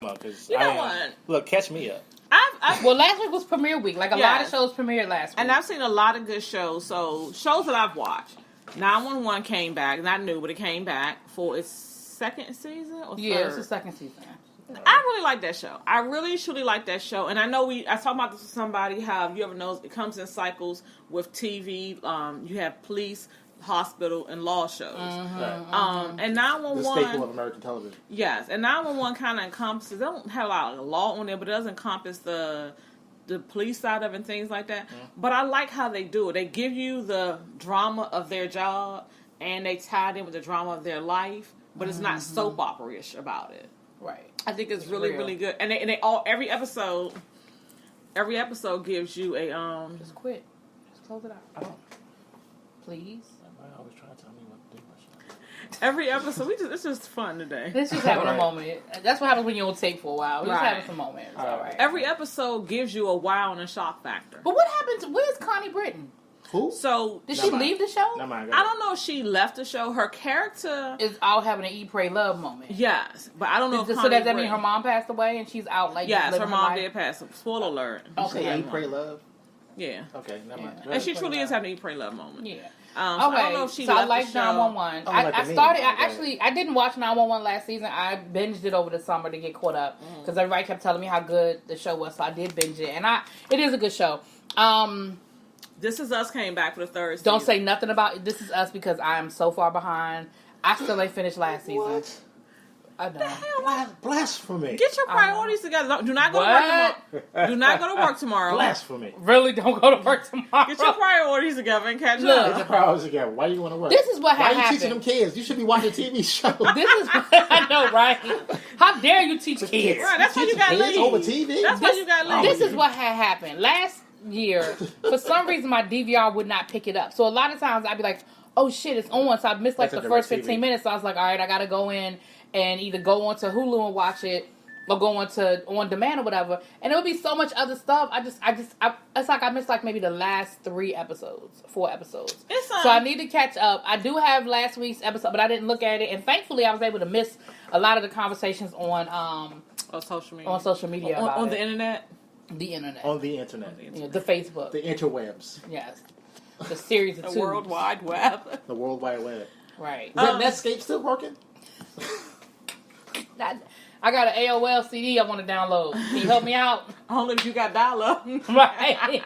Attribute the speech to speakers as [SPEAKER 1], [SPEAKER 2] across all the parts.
[SPEAKER 1] fun because
[SPEAKER 2] you know what?
[SPEAKER 1] Look, catch me up.
[SPEAKER 3] Well, last week was premiere week. Like a lot of shows premiered last week,
[SPEAKER 2] and I've seen a lot of good shows. So shows that I've watched. 911 came back. Not new, but it came back for its second season or third.
[SPEAKER 3] Yeah, it's the second season.
[SPEAKER 2] I really like that show. I really, truly like that show. And I know I talked about this with somebody, how you ever know it comes in cycles with TV. You have police, hospital, and law shows. And 911...
[SPEAKER 1] The staple of American television.
[SPEAKER 2] Yes. And 911 kind of encompasses... They don't have a lot of law on there, but it does encompass the police side of it and things like that. But I like how they do it. They give you the drama of their job, and they tie it in with the drama of their life, but it's not soap opera-ish about it.
[SPEAKER 3] Right.
[SPEAKER 2] I think it's really, really good. And they all every episode gives you a
[SPEAKER 3] Just quit. Just close it out.
[SPEAKER 1] I don't.
[SPEAKER 3] Please.
[SPEAKER 1] Everybody always trying to tell me what to do.
[SPEAKER 2] every episode. It's just fun today.
[SPEAKER 3] It's just having a moment. That's what happens when you don't take for a while. We're just
[SPEAKER 2] Right.
[SPEAKER 3] having some moments. All right.
[SPEAKER 2] Every episode gives you a wow and a shock factor.
[SPEAKER 3] But what happens? Where's Connie Britton?
[SPEAKER 1] Who?
[SPEAKER 2] So
[SPEAKER 3] Did she leave the show?
[SPEAKER 1] Never mind,
[SPEAKER 2] I don't know if she left the show. Her character
[SPEAKER 3] Is out having an Eat, Pray, Love moment.
[SPEAKER 2] yes, but I don't know.
[SPEAKER 3] So
[SPEAKER 2] if
[SPEAKER 3] does that mean
[SPEAKER 2] Connie
[SPEAKER 3] her mom passed away and she's out like
[SPEAKER 2] Yes,
[SPEAKER 3] living
[SPEAKER 2] her mom
[SPEAKER 3] life?
[SPEAKER 2] did pass. Spoiler alert.
[SPEAKER 3] Okay.
[SPEAKER 1] Say Eat, Pray, Love.
[SPEAKER 2] Yeah,
[SPEAKER 1] Okay, never mind.
[SPEAKER 2] and she truly is having an Eat, Pray, Love moment.
[SPEAKER 3] Yeah.
[SPEAKER 2] So I don't know if she left
[SPEAKER 3] I like
[SPEAKER 2] the show.
[SPEAKER 3] 911.
[SPEAKER 1] I like
[SPEAKER 3] I
[SPEAKER 1] the
[SPEAKER 3] started.
[SPEAKER 1] meme.
[SPEAKER 3] I didn't watch 911 last season. I binged it over the summer to get caught up because everybody kept telling me how good the show was. So I did binge it, and it is a good show.
[SPEAKER 2] This Is Us came back for the third season.
[SPEAKER 3] Don't say nothing about This Is Us because I am so far behind. I still ain't finished last season.
[SPEAKER 1] What?
[SPEAKER 3] I know.
[SPEAKER 1] Blasphemy.
[SPEAKER 2] Get your priorities together. Do not go to work tomorrow. Do not go to work tomorrow.
[SPEAKER 1] Blasphemy.
[SPEAKER 3] Really, don't go to work tomorrow.
[SPEAKER 2] Get your priorities together and catch
[SPEAKER 3] Look.
[SPEAKER 1] Get your
[SPEAKER 2] up.
[SPEAKER 1] priorities again. Why you want to work?
[SPEAKER 3] This is what
[SPEAKER 1] Why
[SPEAKER 3] had
[SPEAKER 1] you
[SPEAKER 3] happened.
[SPEAKER 1] teaching them kids? You should be watching TV shows.
[SPEAKER 3] This is I know, right? How dare you teach kids?
[SPEAKER 2] Right, that's why you
[SPEAKER 1] Teaching
[SPEAKER 2] got
[SPEAKER 1] kids
[SPEAKER 2] leave.
[SPEAKER 1] over TV?
[SPEAKER 2] That's why you got leave.
[SPEAKER 3] This is what had happened last year. For some reason, my DVR would not pick it up. So a lot of times I'd be like, "Oh shit, it's on!" So I missed like
[SPEAKER 1] That's
[SPEAKER 3] the
[SPEAKER 1] a
[SPEAKER 3] first
[SPEAKER 1] DirecTV.
[SPEAKER 3] 15 minutes. So I was like, "All right, I gotta go in and either go onto Hulu and watch it, or go on demand or whatever." And it would be so much other stuff. It's like I missed like maybe the last 4 episodes. So I need to catch up. I do have last week's episode, but I didn't look at it. And thankfully, I was able to miss a lot of the conversations on
[SPEAKER 2] on social media.
[SPEAKER 3] on social media about
[SPEAKER 2] on
[SPEAKER 3] it.
[SPEAKER 2] the internet.
[SPEAKER 3] The internet.
[SPEAKER 1] On the internet.
[SPEAKER 3] Yeah, the Facebook.
[SPEAKER 1] The interwebs.
[SPEAKER 3] Yes. The series of
[SPEAKER 2] The
[SPEAKER 3] tubes.
[SPEAKER 2] World Wide Web.
[SPEAKER 1] The World Wide Web.
[SPEAKER 3] Right.
[SPEAKER 1] Is that Netscape still working?
[SPEAKER 3] I got an AOL CD I want to download. Can you help me out?
[SPEAKER 2] Only if you got dial-up.
[SPEAKER 3] Right.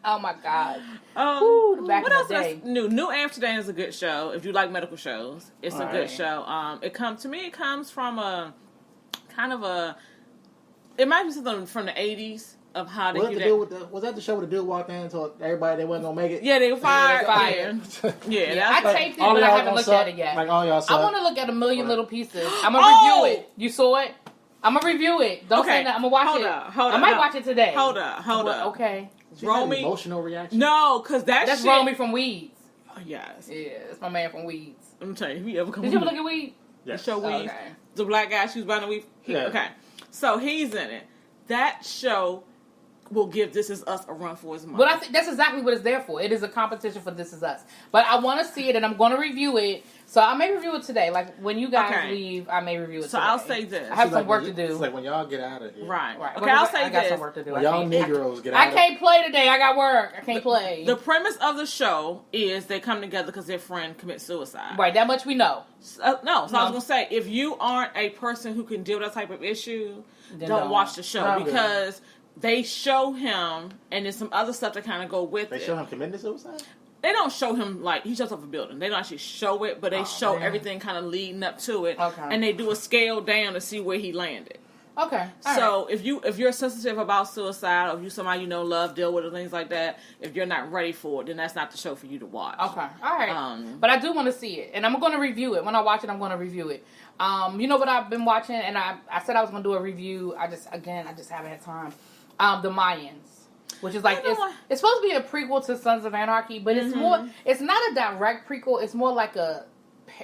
[SPEAKER 3] Oh my God. Ooh, back
[SPEAKER 2] What
[SPEAKER 3] in
[SPEAKER 2] else
[SPEAKER 3] the day.
[SPEAKER 2] is new? New Amsterdam is a good show. If you like medical shows, it's a good show. It comes from a kind of a. It might be something from the 80s of how they do that.
[SPEAKER 1] Was that the show where the dude walked in and told everybody they wasn't gonna make it?
[SPEAKER 2] Yeah, they were fired.
[SPEAKER 3] Fired.
[SPEAKER 2] Yeah,
[SPEAKER 3] Yeah, I
[SPEAKER 2] that's
[SPEAKER 3] taped it,
[SPEAKER 1] all
[SPEAKER 3] but I
[SPEAKER 1] y'all
[SPEAKER 3] haven't
[SPEAKER 1] gonna
[SPEAKER 3] looked
[SPEAKER 1] suck?
[SPEAKER 3] at it yet.
[SPEAKER 1] Like all y'all
[SPEAKER 3] I
[SPEAKER 1] suck?
[SPEAKER 3] want to look at a million little pieces. I'm going to
[SPEAKER 2] Oh!
[SPEAKER 3] review it. You saw it? I'm going to review it. Don't say that. I'm going to watch
[SPEAKER 2] Hold
[SPEAKER 3] it.
[SPEAKER 2] up.
[SPEAKER 3] I might watch it today.
[SPEAKER 2] Hold up.
[SPEAKER 3] Okay.
[SPEAKER 1] She had an
[SPEAKER 2] Romy-
[SPEAKER 1] emotional reaction.
[SPEAKER 2] No, because
[SPEAKER 3] That's
[SPEAKER 2] shit.
[SPEAKER 3] Romy from Weeds.
[SPEAKER 2] Oh, yes.
[SPEAKER 3] Yeah, that's my man from Weeds.
[SPEAKER 2] I'm telling you, if you ever come
[SPEAKER 3] Did you ever look at Weeds?
[SPEAKER 1] Yes.
[SPEAKER 2] show Weeds,
[SPEAKER 3] Okay.
[SPEAKER 2] the black guy she was buying the weed.
[SPEAKER 1] Yeah.
[SPEAKER 2] Okay, so he's in it. That show will give This Is Us a run for his money.
[SPEAKER 3] But I think that's exactly what it's there for. It is a competition for This Is Us. But I want to see it, and I'm going to review it. So I may review it today. Like, when you guys leave, I may review it
[SPEAKER 2] So
[SPEAKER 3] today.
[SPEAKER 2] I'll say this.
[SPEAKER 3] I have
[SPEAKER 1] It's
[SPEAKER 3] some
[SPEAKER 1] like
[SPEAKER 3] work
[SPEAKER 1] when
[SPEAKER 3] to
[SPEAKER 1] you-
[SPEAKER 3] do.
[SPEAKER 1] It's like when y'all get out of here.
[SPEAKER 2] Right.
[SPEAKER 3] Right.
[SPEAKER 2] Okay, I'll say
[SPEAKER 3] I got
[SPEAKER 2] this.
[SPEAKER 3] some work to do.
[SPEAKER 1] When y'all Negroes get out
[SPEAKER 3] I can't play today. I got work. I can't play.
[SPEAKER 2] The premise of the show is they come together because their friend commits suicide.
[SPEAKER 3] Right, that much we know.
[SPEAKER 2] No, so I was going to say, if you aren't a person who can deal with that type of issue,
[SPEAKER 3] Then
[SPEAKER 2] don't
[SPEAKER 3] don't.
[SPEAKER 2] watch the show
[SPEAKER 3] Right.
[SPEAKER 2] because they show him, and there's some other stuff that kind of go with
[SPEAKER 1] They
[SPEAKER 2] it.
[SPEAKER 1] show him committing suicide?
[SPEAKER 2] They don't show him like he shuts off a building. They don't actually show it, but they show
[SPEAKER 3] man.
[SPEAKER 2] everything kind of leading up to it,
[SPEAKER 3] Okay.
[SPEAKER 2] and they do a scale down to see where he landed.
[SPEAKER 3] Okay. All
[SPEAKER 2] So if you're sensitive about suicide, or if you somebody you know love deal with it, things like that, if you're not ready for it, then that's not the show for you to watch.
[SPEAKER 3] Okay. All right.
[SPEAKER 2] Um,
[SPEAKER 3] But I do want to see it, and I'm going to review it. When I watch it, I'm going to review it. You know what I've been watching, and I said I was going to do a review. I just haven't had time. The Mayans, which is like it's supposed to be a prequel to Sons of Anarchy, but it's more. It's not a direct prequel. It's more like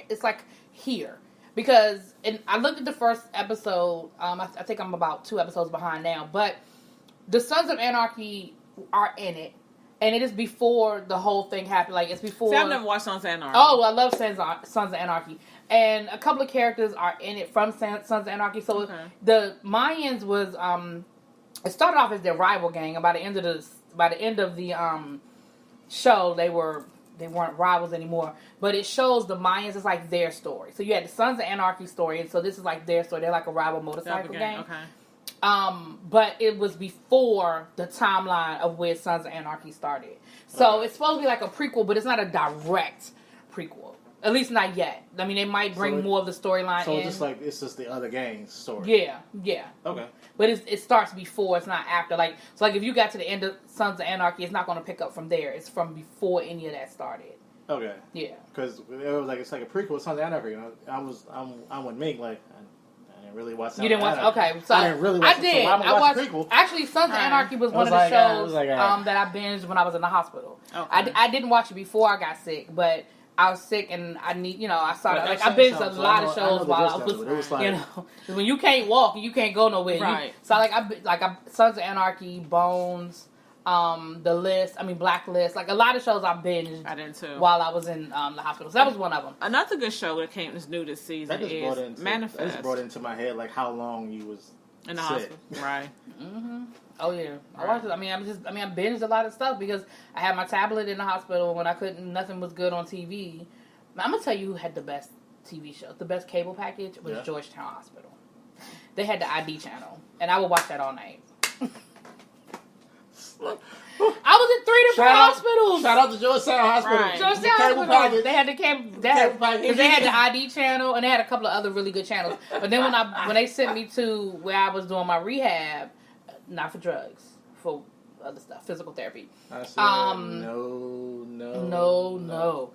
[SPEAKER 3] it's like here. Because I looked at the first episode. I think I'm about 2 episodes behind now. But the Sons of Anarchy are in it, and it is before the whole thing happened. Like it's before.
[SPEAKER 2] See, I've never watched Sons of Anarchy.
[SPEAKER 3] Oh, I love Sons of Anarchy. and a couple of characters are in it from Sons of Anarchy. So the Mayans was it started off as their rival gang, and by the end of the show, they weren't rivals anymore. But it shows the Mayans as like their story. So you had the Sons of Anarchy story, and so this is like their story. They're like a rival motorcycle gang.
[SPEAKER 2] Okay.
[SPEAKER 3] But it was before the timeline of where Sons of Anarchy started. So it's supposed to be like a prequel, but it's not a direct prequel. At least not yet. I mean, they might bring more of the storyline in.
[SPEAKER 1] So it's just the other gang's story.
[SPEAKER 3] Yeah.
[SPEAKER 1] Okay.
[SPEAKER 3] But it starts before, it's not after. Like, so like if you got to the end of Sons of Anarchy, it's not going to pick up from there. It's from before any of that started.
[SPEAKER 1] Okay.
[SPEAKER 3] Yeah.
[SPEAKER 1] Because it was like it's like a prequel to Sons of Anarchy. I'm with Mink. Like I didn't really watch.
[SPEAKER 3] You didn't watch? Okay, so
[SPEAKER 1] I didn't really watch.
[SPEAKER 3] I did.
[SPEAKER 1] So
[SPEAKER 3] I watched.
[SPEAKER 1] prequel.
[SPEAKER 3] Actually, Sons of Anarchy was one of the shows
[SPEAKER 1] that
[SPEAKER 3] I binged when I was in the hospital.
[SPEAKER 2] Okay.
[SPEAKER 3] I didn't watch it before I got sick, but I was sick and I need, I started,
[SPEAKER 1] But
[SPEAKER 3] like, I binged a lot of shows while I was,
[SPEAKER 1] it was like,
[SPEAKER 3] when you can't walk, you can't go nowhere.
[SPEAKER 2] Right.
[SPEAKER 3] So, I Sons of Anarchy, Bones, Blacklist, like, a lot of shows I binged.
[SPEAKER 2] I did too.
[SPEAKER 3] While I was in the hospital. So that was one of them.
[SPEAKER 2] Another good show that came is new this season is Manifest.
[SPEAKER 1] That just brought into my head, like, how long you was
[SPEAKER 2] in the
[SPEAKER 1] sick.
[SPEAKER 2] hospital. Right.
[SPEAKER 3] Mm-hmm. Oh yeah, I watched it. I binged a lot of stuff because I had my tablet in the hospital when nothing was good on TV. I'm gonna tell you who had the best TV show, the best cable package was Georgetown Hospital. They had the ID channel, and I would watch that all night. I was in 3 different hospitals.
[SPEAKER 1] Shout out to Georgetown Hospital.
[SPEAKER 2] Right.
[SPEAKER 3] Georgetown Hospital. They had the cable. They had the ID channel, and they had a couple of other really good channels. But then when they sent me to where I was doing my rehab. Not for drugs, for other stuff, physical therapy.
[SPEAKER 1] I said,
[SPEAKER 3] no.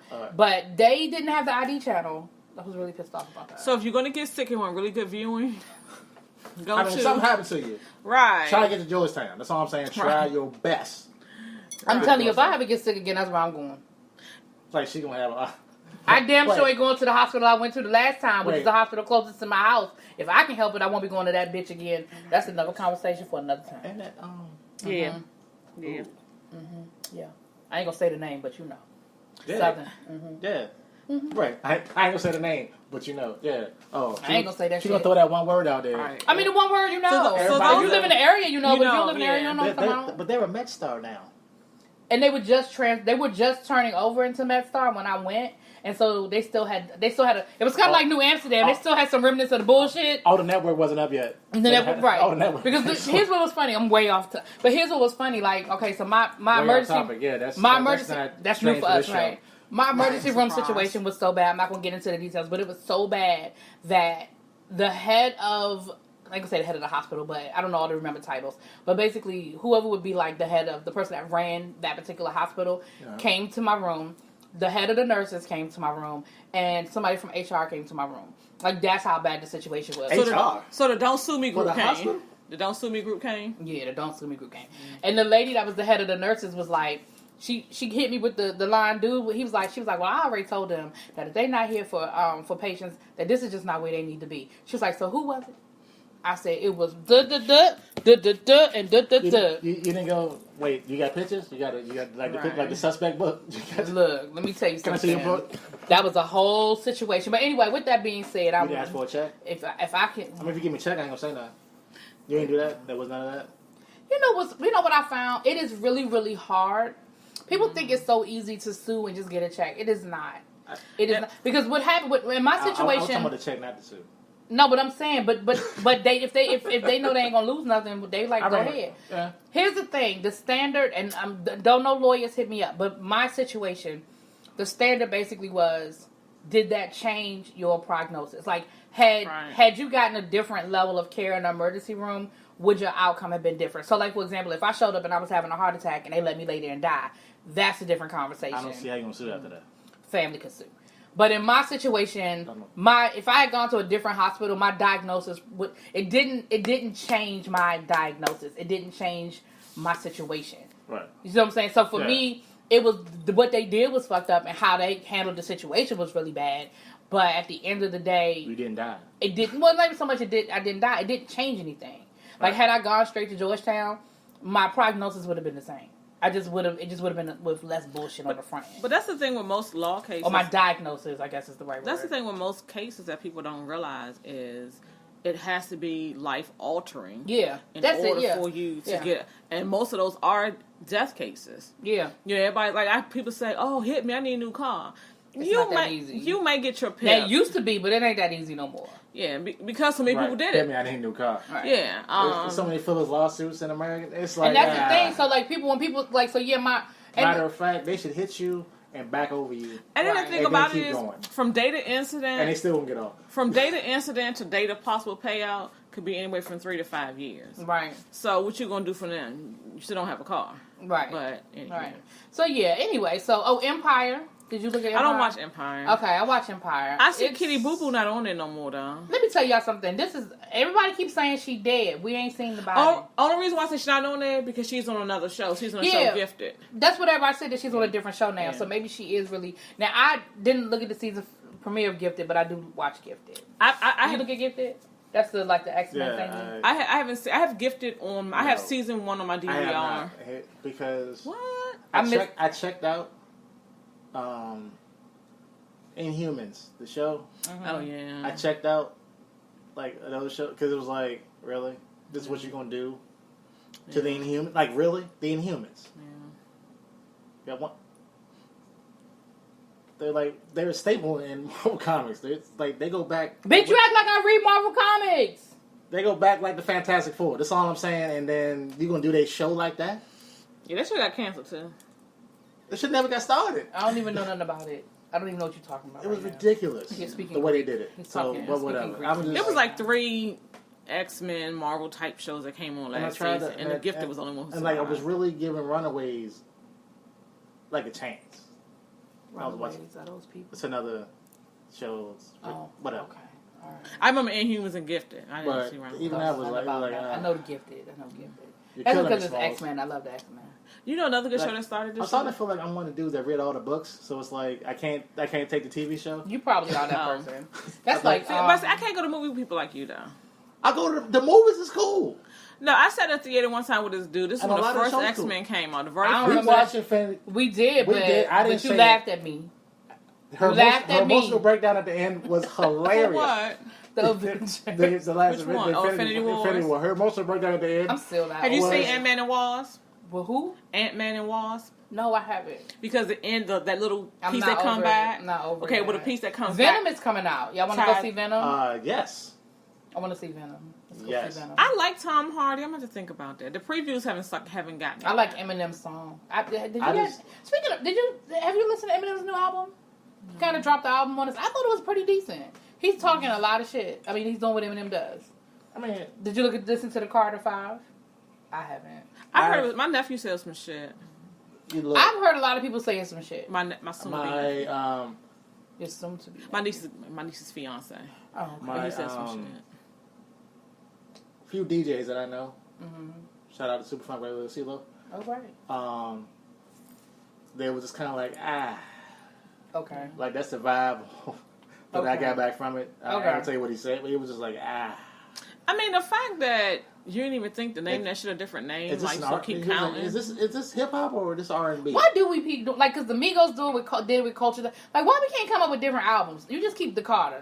[SPEAKER 3] Right. But they didn't have the ID channel. I was really pissed off about that.
[SPEAKER 2] So if you're going to get sick and want really good viewing,
[SPEAKER 1] something happened to you.
[SPEAKER 2] Right.
[SPEAKER 1] Try to get to Georgetown. That's all I'm saying. Try your best.
[SPEAKER 3] I'm telling you, if I ever get sick again, that's where I'm going.
[SPEAKER 1] It's like she gonna have
[SPEAKER 3] I damn sure ain't going to the hospital I went to the last time, which is the hospital closest to my house. If I can help it, I won't be going to that bitch again. That's another conversation for another time.
[SPEAKER 1] And that,
[SPEAKER 2] yeah.
[SPEAKER 3] Yeah. I ain't gonna say the name, but you know.
[SPEAKER 1] Yeah.
[SPEAKER 3] Southern.
[SPEAKER 1] Yeah. Right. I ain't gonna say the name, but you know. Yeah. Oh.
[SPEAKER 3] I ain't gonna say that
[SPEAKER 1] She
[SPEAKER 3] shit.
[SPEAKER 1] gonna throw that one word out there.
[SPEAKER 2] Right.
[SPEAKER 3] I mean, the one word you know. So if you live in the area, you know. But if you live in the area, you don't know what I'm talking about.
[SPEAKER 1] But they're a MedStar now.
[SPEAKER 3] And they were just turning over into MedStar when I went. And so they still had a, it was kind of like New Amsterdam. They still had some remnants of the bullshit.
[SPEAKER 1] Oh, the network wasn't up yet.
[SPEAKER 3] The network, right.
[SPEAKER 1] Oh, the network.
[SPEAKER 3] Because here's what was funny. I'm way off. But here's what was funny. Like, okay, so my emergency.
[SPEAKER 1] Yeah,
[SPEAKER 3] that's new for us, right? My emergency room situation was so bad. I'm not going to get into the details, but it was so bad that the head of, I can say the head of the hospital, but I don't know all the remember titles. But basically, whoever would be like the head of the person that ran that particular hospital came to my room. The head of the nurses came to my room, and somebody from HR came to my room. Like, that's how bad the situation was.
[SPEAKER 2] So the Don't Sue Me group came.
[SPEAKER 1] Hospital?
[SPEAKER 2] The Don't Sue Me group came?
[SPEAKER 3] Yeah, the Don't Sue Me group came. And the lady that was the head of the nurses was like, she hit me with the line, dude. She was like, well, I already told them that if they're not here for patients, that this is just not where they need to be. She was like, so who was it? I said it was and
[SPEAKER 1] You didn't go. Wait, you got pictures? You got like the like the suspect book.
[SPEAKER 3] Look, let me tell you something.
[SPEAKER 1] Can I see your book?
[SPEAKER 3] That was a whole situation. But anyway, with that being said,
[SPEAKER 1] You didn't ask for a check.
[SPEAKER 3] If I can,
[SPEAKER 1] I mean, if you give me a check, I ain't gonna say nothing. You didn't do that. There was none of that.
[SPEAKER 3] You know what I found? It is really, really hard. People think it's so easy to sue and just get a check. It is not. It is not, because what happened in my situation.
[SPEAKER 1] I was talking about the check, not the sue.
[SPEAKER 3] No, but I'm saying, but they if they know they ain't gonna lose nothing, they like go ahead.
[SPEAKER 1] Yeah.
[SPEAKER 3] Here's the thing: the standard, and don't know lawyers hit me up, but my situation, the standard basically was, did that change your prognosis? Like, had you gotten a different level of care in the emergency room, would your outcome have been different? So, like, for example, if I showed up and I was having a heart attack and they let me lay there and die, that's a different conversation.
[SPEAKER 1] I don't see how you gonna sue after that.
[SPEAKER 3] Family could sue. But in my situation, if I had gone to a different hospital, my diagnosis didn't change my diagnosis. It didn't change my situation.
[SPEAKER 1] Right.
[SPEAKER 3] You see what I'm saying? So for me, it was what they did was fucked up, and how they handled the situation was really bad. But at the end of the day,
[SPEAKER 1] you didn't die.
[SPEAKER 3] It didn't. Well, not even so much. I didn't die. It didn't change anything. Like, had I gone straight to Georgetown, my prognosis would have been the same. It just would have been with less bullshit on the front end.
[SPEAKER 2] But that's the thing with most law cases.
[SPEAKER 3] Or my diagnosis, I guess is the right word.
[SPEAKER 2] That's the thing with most cases that people don't realize is it has to be life altering.
[SPEAKER 3] Yeah,
[SPEAKER 2] in
[SPEAKER 3] that's
[SPEAKER 2] order
[SPEAKER 3] it. Yeah.
[SPEAKER 2] for you to
[SPEAKER 3] Yeah.
[SPEAKER 2] get, and most of those are death cases.
[SPEAKER 3] Yeah.
[SPEAKER 2] You know, everybody people say, "Oh, hit me! I need a new car."
[SPEAKER 3] It's not that easy.
[SPEAKER 2] You may get your PIP.
[SPEAKER 3] That used to be, but it ain't that easy no more.
[SPEAKER 2] Yeah, because so many people did
[SPEAKER 1] I
[SPEAKER 2] it.
[SPEAKER 1] mean, I need a new car.
[SPEAKER 3] Right.
[SPEAKER 2] Yeah.
[SPEAKER 1] There's so many frivolous lawsuits in America. It's like,
[SPEAKER 3] And that's the thing. So like when people like, so yeah,
[SPEAKER 1] matter of fact, they should hit you and back over you.
[SPEAKER 2] And then
[SPEAKER 3] Right.
[SPEAKER 2] the thing
[SPEAKER 1] And
[SPEAKER 2] about
[SPEAKER 1] then
[SPEAKER 2] it
[SPEAKER 1] keep
[SPEAKER 2] is,
[SPEAKER 1] going.
[SPEAKER 2] from data
[SPEAKER 1] And they
[SPEAKER 2] incident,
[SPEAKER 1] still won't get off.
[SPEAKER 2] from data incident to data possible payout could be anywhere from 3 to 5 years.
[SPEAKER 3] right,
[SPEAKER 2] So what you gonna do for them? You still don't have a car.
[SPEAKER 3] right,
[SPEAKER 2] But anyway.
[SPEAKER 3] right. So yeah. Anyway, so Empire. Did you look at Empire?
[SPEAKER 2] I don't watch Empire.
[SPEAKER 3] Okay, I watch Empire.
[SPEAKER 2] I see
[SPEAKER 3] It's-
[SPEAKER 2] Kitty Boo Boo not on it no more though.
[SPEAKER 3] Let me tell y'all something. This is everybody keeps saying she dead. We ain't seen the body.
[SPEAKER 2] Oh, only reason why I say she's not on there because she's on another show. She's on the
[SPEAKER 3] Yeah.
[SPEAKER 2] show Gifted.
[SPEAKER 3] That's what everybody said, that she's on a different show now.
[SPEAKER 1] Yeah.
[SPEAKER 3] So maybe she is really. Now I didn't look at the season premiere of Gifted, but I do watch Gifted.
[SPEAKER 2] I
[SPEAKER 3] You
[SPEAKER 2] have
[SPEAKER 3] look at Gifted. That's the X-Men thing.
[SPEAKER 1] Yeah,
[SPEAKER 2] I haven't seen, I have Gifted on. I have
[SPEAKER 1] No.
[SPEAKER 2] season 1 on my
[SPEAKER 1] I
[SPEAKER 2] DVR.
[SPEAKER 1] have not because
[SPEAKER 2] What?
[SPEAKER 1] I checked out Inhumans, the show.
[SPEAKER 2] Oh yeah.
[SPEAKER 1] I checked out like another show because it was like, really, this is what you're gonna do to the Inhumans? Like, really, the Inhumans?
[SPEAKER 2] Yeah.
[SPEAKER 1] Yeah, what? They're a staple in Marvel comics. They go back.
[SPEAKER 3] Bitch, you act like I read Marvel comics.
[SPEAKER 1] They go back like the Fantastic Four. That's all I'm saying. And then you gonna do their show like that?
[SPEAKER 2] Yeah, that show got canceled too.
[SPEAKER 1] It should never got started.
[SPEAKER 3] I don't even know nothing about it. I don't even know what you're talking about.
[SPEAKER 1] It was
[SPEAKER 3] right now.
[SPEAKER 1] ridiculous.
[SPEAKER 3] He's speaking
[SPEAKER 1] the way
[SPEAKER 3] Greek.
[SPEAKER 1] they did it.
[SPEAKER 3] He's
[SPEAKER 1] So,
[SPEAKER 3] talking-
[SPEAKER 1] but
[SPEAKER 3] speaking
[SPEAKER 1] whatever.
[SPEAKER 3] Greek.
[SPEAKER 1] I was just,
[SPEAKER 2] It was like 3 X-Men Marvel type shows that came on
[SPEAKER 1] And I
[SPEAKER 2] last
[SPEAKER 1] tried
[SPEAKER 2] season,
[SPEAKER 1] to-
[SPEAKER 2] and the
[SPEAKER 1] and-
[SPEAKER 2] Gifted was the only one who
[SPEAKER 1] and like I was
[SPEAKER 2] survived.
[SPEAKER 1] really giving Runaways like a chance. I was watching.
[SPEAKER 3] Runaways, are those people?
[SPEAKER 1] It's another show. It's
[SPEAKER 3] Oh,
[SPEAKER 1] whatever.
[SPEAKER 3] Okay. All right.
[SPEAKER 2] I remember Inhumans and Gifted. I didn't
[SPEAKER 1] But
[SPEAKER 2] see Runaways.
[SPEAKER 1] even that was like,
[SPEAKER 3] I know the Gifted. I know Gifted.
[SPEAKER 1] You're
[SPEAKER 3] That's
[SPEAKER 1] killing
[SPEAKER 3] because
[SPEAKER 1] me,
[SPEAKER 3] it's
[SPEAKER 1] Smalls.
[SPEAKER 3] X-Men. I love the X-Men.
[SPEAKER 2] You know another good
[SPEAKER 1] Like,
[SPEAKER 2] show that started
[SPEAKER 1] I'm
[SPEAKER 2] this
[SPEAKER 1] starting
[SPEAKER 2] year?
[SPEAKER 1] to feel like I'm one of the dudes that read all the books, so it's like I can't take the TV show.
[SPEAKER 3] You probably are that
[SPEAKER 2] Oh.
[SPEAKER 3] person. That's
[SPEAKER 1] Like,
[SPEAKER 3] like,
[SPEAKER 2] But I can't go to movie with people like you though.
[SPEAKER 1] I go to the movies. Is cool.
[SPEAKER 2] No, I sat in the theater one time with this dude. This is
[SPEAKER 1] And
[SPEAKER 2] when
[SPEAKER 1] a
[SPEAKER 2] the
[SPEAKER 1] lot of
[SPEAKER 2] first
[SPEAKER 1] shows
[SPEAKER 2] X-Men came out. The very
[SPEAKER 3] I don't
[SPEAKER 1] We
[SPEAKER 2] first.
[SPEAKER 3] remember.
[SPEAKER 1] watching Fan.
[SPEAKER 3] we did,
[SPEAKER 1] We
[SPEAKER 3] but,
[SPEAKER 1] did. I didn't
[SPEAKER 3] but you
[SPEAKER 1] say
[SPEAKER 3] laughed at me.
[SPEAKER 1] Her,
[SPEAKER 3] You laughed
[SPEAKER 1] her
[SPEAKER 3] at me.
[SPEAKER 1] emotional breakdown at the end was hilarious.
[SPEAKER 2] What?
[SPEAKER 3] The Avengers.
[SPEAKER 1] The last
[SPEAKER 2] Which one? Oh, Infinity Wars?
[SPEAKER 1] War. Her emotional breakdown at the end.
[SPEAKER 3] I'm still out.
[SPEAKER 2] Have you
[SPEAKER 1] was-
[SPEAKER 2] seen Ant-Man and Wasp?
[SPEAKER 3] Well, who?
[SPEAKER 2] Ant-Man and Wasp?
[SPEAKER 3] No, I haven't.
[SPEAKER 2] Because the end, that little
[SPEAKER 3] I'm
[SPEAKER 2] piece
[SPEAKER 3] not
[SPEAKER 2] that come
[SPEAKER 3] over it.
[SPEAKER 2] back.
[SPEAKER 3] I'm not over
[SPEAKER 2] okay,
[SPEAKER 3] it.
[SPEAKER 2] well, the piece that comes
[SPEAKER 3] Venom
[SPEAKER 2] back.
[SPEAKER 3] is coming out. Y'all want to go
[SPEAKER 2] Tied-
[SPEAKER 3] see Venom?
[SPEAKER 1] Yes.
[SPEAKER 3] I want to see Venom. Let's go
[SPEAKER 1] Yes.
[SPEAKER 3] see Venom.
[SPEAKER 2] I like Tom Hardy. I'm going to think about that. The previews haven't gotten it.
[SPEAKER 3] I like Eminem's song. Did you
[SPEAKER 1] I
[SPEAKER 3] guys,
[SPEAKER 1] just-
[SPEAKER 3] speaking of, have you listened to Eminem's new album? He kind of dropped the album on us. I thought it was pretty decent. He's talking a lot of shit. I mean, he's doing what Eminem does.
[SPEAKER 1] I mean,
[SPEAKER 3] Did you listen to the Carter 5? I haven't.
[SPEAKER 2] I heard my nephew said some shit.
[SPEAKER 1] you look.
[SPEAKER 3] I've heard a lot of people saying some shit.
[SPEAKER 2] My soon to be.
[SPEAKER 1] my
[SPEAKER 3] It's soon to be.
[SPEAKER 2] My niece's fiance.
[SPEAKER 3] Oh, okay.
[SPEAKER 1] My-
[SPEAKER 2] He said some shit.
[SPEAKER 1] few DJs that I know.
[SPEAKER 3] Mm-hmm.
[SPEAKER 1] Shout out to Superfunk Radio CeeLo.
[SPEAKER 3] Oh, right.
[SPEAKER 1] They were just kind of like
[SPEAKER 3] Okay.
[SPEAKER 1] like that's the vibe that I
[SPEAKER 3] Okay.
[SPEAKER 1] got back from it. I
[SPEAKER 3] Okay.
[SPEAKER 1] can't tell you what he said, but he was just like
[SPEAKER 2] I mean, the fact that you didn't even think to name that shit a different name,
[SPEAKER 1] Is
[SPEAKER 2] like,
[SPEAKER 1] this
[SPEAKER 2] so keep counting.
[SPEAKER 1] Is this hip hop or this R&B?
[SPEAKER 3] Why do we keep like? Because the Migos did with Culture. Like, why we can't come up with different albums? You just keep the Carter 5,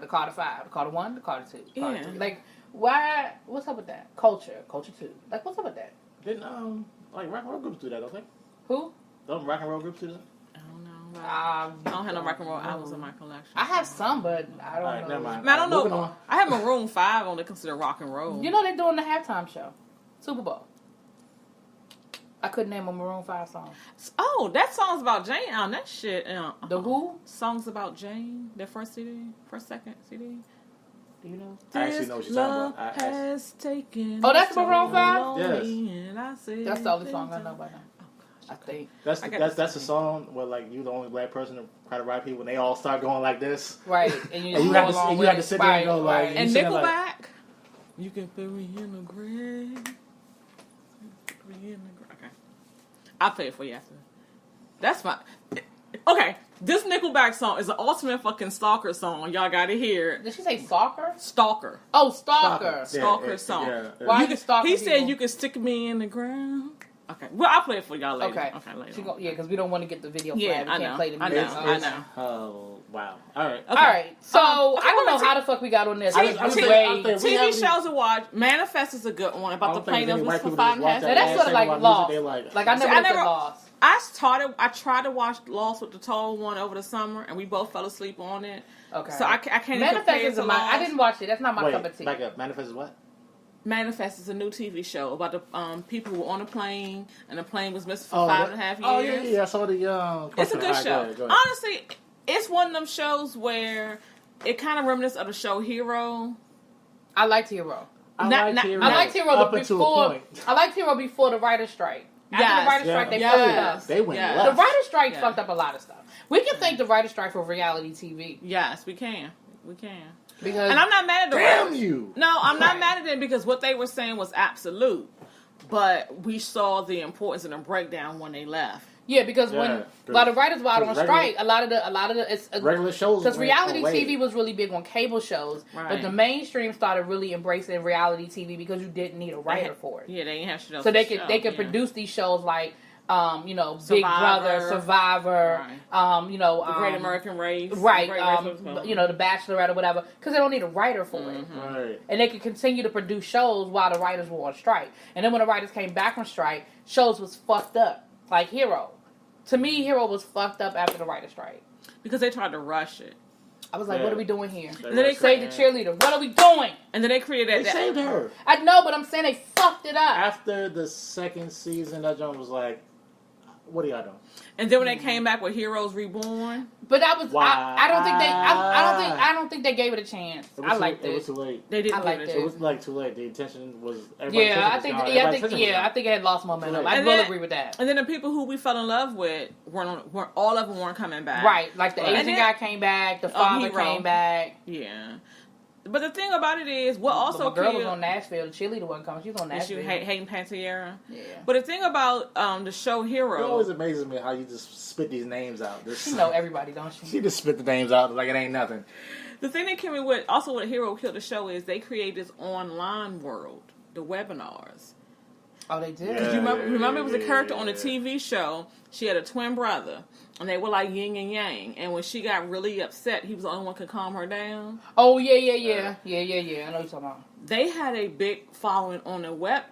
[SPEAKER 3] the Carter 1, the Carter 2, the Carter
[SPEAKER 2] Yeah.
[SPEAKER 3] 3. Like, why? What's up with that? Culture 2. Like, what's up with that?
[SPEAKER 1] Didn't like rock and roll groups do that? Don't they?
[SPEAKER 3] Who?
[SPEAKER 1] Don't rock and roll groups do that?
[SPEAKER 2] I don't know.
[SPEAKER 3] I
[SPEAKER 2] I don't have no rock and roll albums in my collection.
[SPEAKER 3] I have some, but I don't
[SPEAKER 1] All right,
[SPEAKER 3] know.
[SPEAKER 1] never mind.
[SPEAKER 2] I mean, I don't
[SPEAKER 1] Moving
[SPEAKER 2] know.
[SPEAKER 1] on.
[SPEAKER 2] I have Maroon 5 only considered rock and roll.
[SPEAKER 3] You know they're doing the halftime show, Super Bowl. I couldn't name a Maroon 5 song.
[SPEAKER 2] Oh, that song's about Jane. Oh, that shit.
[SPEAKER 3] The Who?
[SPEAKER 2] Songs about Jane. Their second CD.
[SPEAKER 3] Do you know?
[SPEAKER 1] I actually know what you're talking about.
[SPEAKER 2] Has taken.
[SPEAKER 3] Oh, that's
[SPEAKER 2] its
[SPEAKER 3] Maroon
[SPEAKER 2] toll
[SPEAKER 3] 5?
[SPEAKER 2] on
[SPEAKER 1] Yes.
[SPEAKER 2] me, and I said
[SPEAKER 3] That's the only song I know by now. I think.
[SPEAKER 1] That's
[SPEAKER 2] I got
[SPEAKER 1] that's
[SPEAKER 2] this
[SPEAKER 1] a song where like you the only black person to try to rap people and they all start going like this.
[SPEAKER 3] Right, and
[SPEAKER 1] And
[SPEAKER 3] just
[SPEAKER 1] you
[SPEAKER 3] go
[SPEAKER 1] have to-
[SPEAKER 3] along
[SPEAKER 1] you
[SPEAKER 3] with
[SPEAKER 1] have to
[SPEAKER 3] it.
[SPEAKER 1] sit there and go, like,
[SPEAKER 3] right.
[SPEAKER 2] And
[SPEAKER 1] You said, like-
[SPEAKER 2] Nickelback. You can bury me in the grave. Bury me in the grave. Okay. I'll play it for you after. That's fine. Okay, this Nickelback song is the ultimate fucking stalker song. Y'all gotta hear it.
[SPEAKER 3] Did she say stalker?
[SPEAKER 2] Stalker.
[SPEAKER 3] Oh, stalker.
[SPEAKER 2] Stalker song.
[SPEAKER 1] Yeah,
[SPEAKER 3] Why
[SPEAKER 2] You
[SPEAKER 3] you
[SPEAKER 2] can-
[SPEAKER 3] stalking
[SPEAKER 2] he said
[SPEAKER 3] people?
[SPEAKER 2] you can stick me in the ground. Okay. Well, I'll play it for y'all later.
[SPEAKER 3] Okay.
[SPEAKER 2] Okay, later.
[SPEAKER 3] Yeah, because we don't want to get the video
[SPEAKER 2] Yeah,
[SPEAKER 3] flag. We
[SPEAKER 2] I
[SPEAKER 3] can't
[SPEAKER 2] know.
[SPEAKER 3] play the
[SPEAKER 2] I
[SPEAKER 3] music.
[SPEAKER 2] know.
[SPEAKER 1] It's-
[SPEAKER 2] I know.
[SPEAKER 1] Oh, wow. All right.
[SPEAKER 2] Okay.
[SPEAKER 3] All right. So
[SPEAKER 2] Okay,
[SPEAKER 3] I don't know
[SPEAKER 2] well,
[SPEAKER 3] how the fuck we got on this.
[SPEAKER 1] I
[SPEAKER 3] We
[SPEAKER 1] was- I was
[SPEAKER 3] way-
[SPEAKER 1] saying- we
[SPEAKER 2] TV
[SPEAKER 1] haven't-
[SPEAKER 2] shows to watch. Manifest is a good one
[SPEAKER 1] I
[SPEAKER 2] about the
[SPEAKER 1] don't think any
[SPEAKER 2] plaintiffs
[SPEAKER 1] white
[SPEAKER 2] for
[SPEAKER 1] people
[SPEAKER 2] five
[SPEAKER 1] just
[SPEAKER 2] and a
[SPEAKER 1] watch
[SPEAKER 2] half.
[SPEAKER 1] that.
[SPEAKER 3] Now, that's
[SPEAKER 1] They
[SPEAKER 3] sort of
[SPEAKER 1] say
[SPEAKER 3] like
[SPEAKER 1] about
[SPEAKER 3] Lost.
[SPEAKER 1] music, they
[SPEAKER 3] Like I
[SPEAKER 2] See,
[SPEAKER 3] never
[SPEAKER 2] I
[SPEAKER 3] looked at
[SPEAKER 2] never-
[SPEAKER 3] Lost.
[SPEAKER 2] I tried to watch Lost with the tall one over the summer, and we both fell asleep on it.
[SPEAKER 3] Okay.
[SPEAKER 2] So I can't even
[SPEAKER 3] Manifest
[SPEAKER 2] compare it
[SPEAKER 3] is
[SPEAKER 2] to
[SPEAKER 3] a my. I
[SPEAKER 2] Lost.
[SPEAKER 3] didn't watch it. That's not my cup of
[SPEAKER 1] Wait,
[SPEAKER 3] tea.
[SPEAKER 1] back up. Manifest is what?
[SPEAKER 2] Manifest is a new TV show about the people who were on a plane, and the plane was missing for
[SPEAKER 1] Oh,
[SPEAKER 2] 5.5 years.
[SPEAKER 1] Oh, yeah. I saw the...
[SPEAKER 2] It's a good
[SPEAKER 1] Alright,
[SPEAKER 2] show.
[SPEAKER 1] Go ahead, go ahead.
[SPEAKER 2] Honestly, it's one of them shows where it kind of reminisces of the show Hero.
[SPEAKER 3] I liked Hero.
[SPEAKER 1] I
[SPEAKER 2] not-
[SPEAKER 1] liked Hero
[SPEAKER 3] I liked Hero
[SPEAKER 1] up until a
[SPEAKER 3] before.
[SPEAKER 1] point.
[SPEAKER 3] I liked Hero before the writer's strike. After
[SPEAKER 2] Yes.
[SPEAKER 3] the writer's strike, they
[SPEAKER 2] Yeah.
[SPEAKER 3] fucked it
[SPEAKER 2] Yes.
[SPEAKER 3] up.
[SPEAKER 1] They went
[SPEAKER 2] Yeah.
[SPEAKER 3] The
[SPEAKER 1] left.
[SPEAKER 3] writer's strike
[SPEAKER 2] Yeah.
[SPEAKER 3] fucked up a lot of stuff. We can thank the writer's strike for reality TV
[SPEAKER 2] Yes, we can. We can.
[SPEAKER 3] because
[SPEAKER 2] And I'm not mad at the
[SPEAKER 1] Damn
[SPEAKER 2] writers.
[SPEAKER 1] you!
[SPEAKER 2] No, I'm not
[SPEAKER 3] Right.
[SPEAKER 2] mad at them because what they were saying was absolute. But we saw the importance and the breakdown when they left.
[SPEAKER 3] because
[SPEAKER 1] Yeah,
[SPEAKER 3] when
[SPEAKER 1] 'cause-
[SPEAKER 3] while the writers were out on
[SPEAKER 1] 'cause
[SPEAKER 3] strike, a lot of the it's
[SPEAKER 1] Regular shows
[SPEAKER 3] because
[SPEAKER 1] went
[SPEAKER 3] reality
[SPEAKER 1] away.
[SPEAKER 3] TV was really big on cable shows, but
[SPEAKER 2] Right.
[SPEAKER 3] the mainstream started really embracing reality TV because you didn't need a writer for it.
[SPEAKER 2] Yeah, they didn't have shit else
[SPEAKER 3] So they
[SPEAKER 2] to
[SPEAKER 3] could
[SPEAKER 2] show,
[SPEAKER 3] produce these shows like Big
[SPEAKER 2] Survivor.
[SPEAKER 3] Brother, Survivor,
[SPEAKER 2] The Great American Race.
[SPEAKER 3] right,
[SPEAKER 2] The Great Race was called.
[SPEAKER 3] The Bachelorette or whatever, because they don't need a writer for it.
[SPEAKER 1] Right.
[SPEAKER 3] And they could continue to produce shows while the writers were on strike. And then when the writers came back from strike, shows was fucked up. Like Hero. To me, Hero was fucked up after the writer's strike.
[SPEAKER 2] Because they tried to rush it.
[SPEAKER 3] I was like,
[SPEAKER 1] Yeah.
[SPEAKER 3] what are we doing here?
[SPEAKER 2] then they
[SPEAKER 3] Save the cheerleader. What are we doing?
[SPEAKER 2] And then they created
[SPEAKER 1] They
[SPEAKER 2] that.
[SPEAKER 1] saved her.
[SPEAKER 3] I know, but I'm saying they fucked it up.
[SPEAKER 1] After the second season, that John was like, what are y'all doing?
[SPEAKER 2] And then when they came back with Heroes Reborn,
[SPEAKER 3] But that was
[SPEAKER 1] Why?
[SPEAKER 3] I don't think they I don't think they gave it a chance. I liked
[SPEAKER 1] It was
[SPEAKER 3] it.
[SPEAKER 1] too late.
[SPEAKER 2] they didn't
[SPEAKER 3] I
[SPEAKER 2] give
[SPEAKER 3] liked
[SPEAKER 2] it.
[SPEAKER 3] it.
[SPEAKER 1] It was like too late. The intention was...
[SPEAKER 3] Yeah, I think I think it had lost momentum. I
[SPEAKER 2] And
[SPEAKER 3] will
[SPEAKER 2] then-
[SPEAKER 3] agree with that.
[SPEAKER 2] And then the people who we fell in love with weren't all of them weren't coming back.
[SPEAKER 3] Right, like the
[SPEAKER 1] Right.
[SPEAKER 3] Asian
[SPEAKER 2] And
[SPEAKER 3] guy
[SPEAKER 2] then-
[SPEAKER 3] came back, the father
[SPEAKER 2] Hero.
[SPEAKER 3] came back.
[SPEAKER 2] Yeah. But the thing about it is, what also
[SPEAKER 3] But my girl was
[SPEAKER 2] killed-
[SPEAKER 3] on Nashville. The cheerleader wasn't coming. She was on
[SPEAKER 2] is you
[SPEAKER 3] Nashville.
[SPEAKER 2] Hayden Panettiere.
[SPEAKER 3] Yeah.
[SPEAKER 2] But the thing about the show
[SPEAKER 1] It
[SPEAKER 2] Hero,
[SPEAKER 1] always amazes me how you just spit these names out. This,
[SPEAKER 3] She know everybody, don't she?
[SPEAKER 1] She just spit the names out like it ain't nothing.
[SPEAKER 2] the thing that came in with also what Hero killed the show is they created this online world, the webinars.
[SPEAKER 3] Oh, they did.
[SPEAKER 1] Yeah.
[SPEAKER 2] You remember it was a character on the
[SPEAKER 1] yeah.
[SPEAKER 2] TV show. She had a twin brother, and they were like yin and yang. And when she got really upset, he was the only one who could calm her down.
[SPEAKER 3] Oh yeah. I know you're talking about.
[SPEAKER 2] They had a big following on the web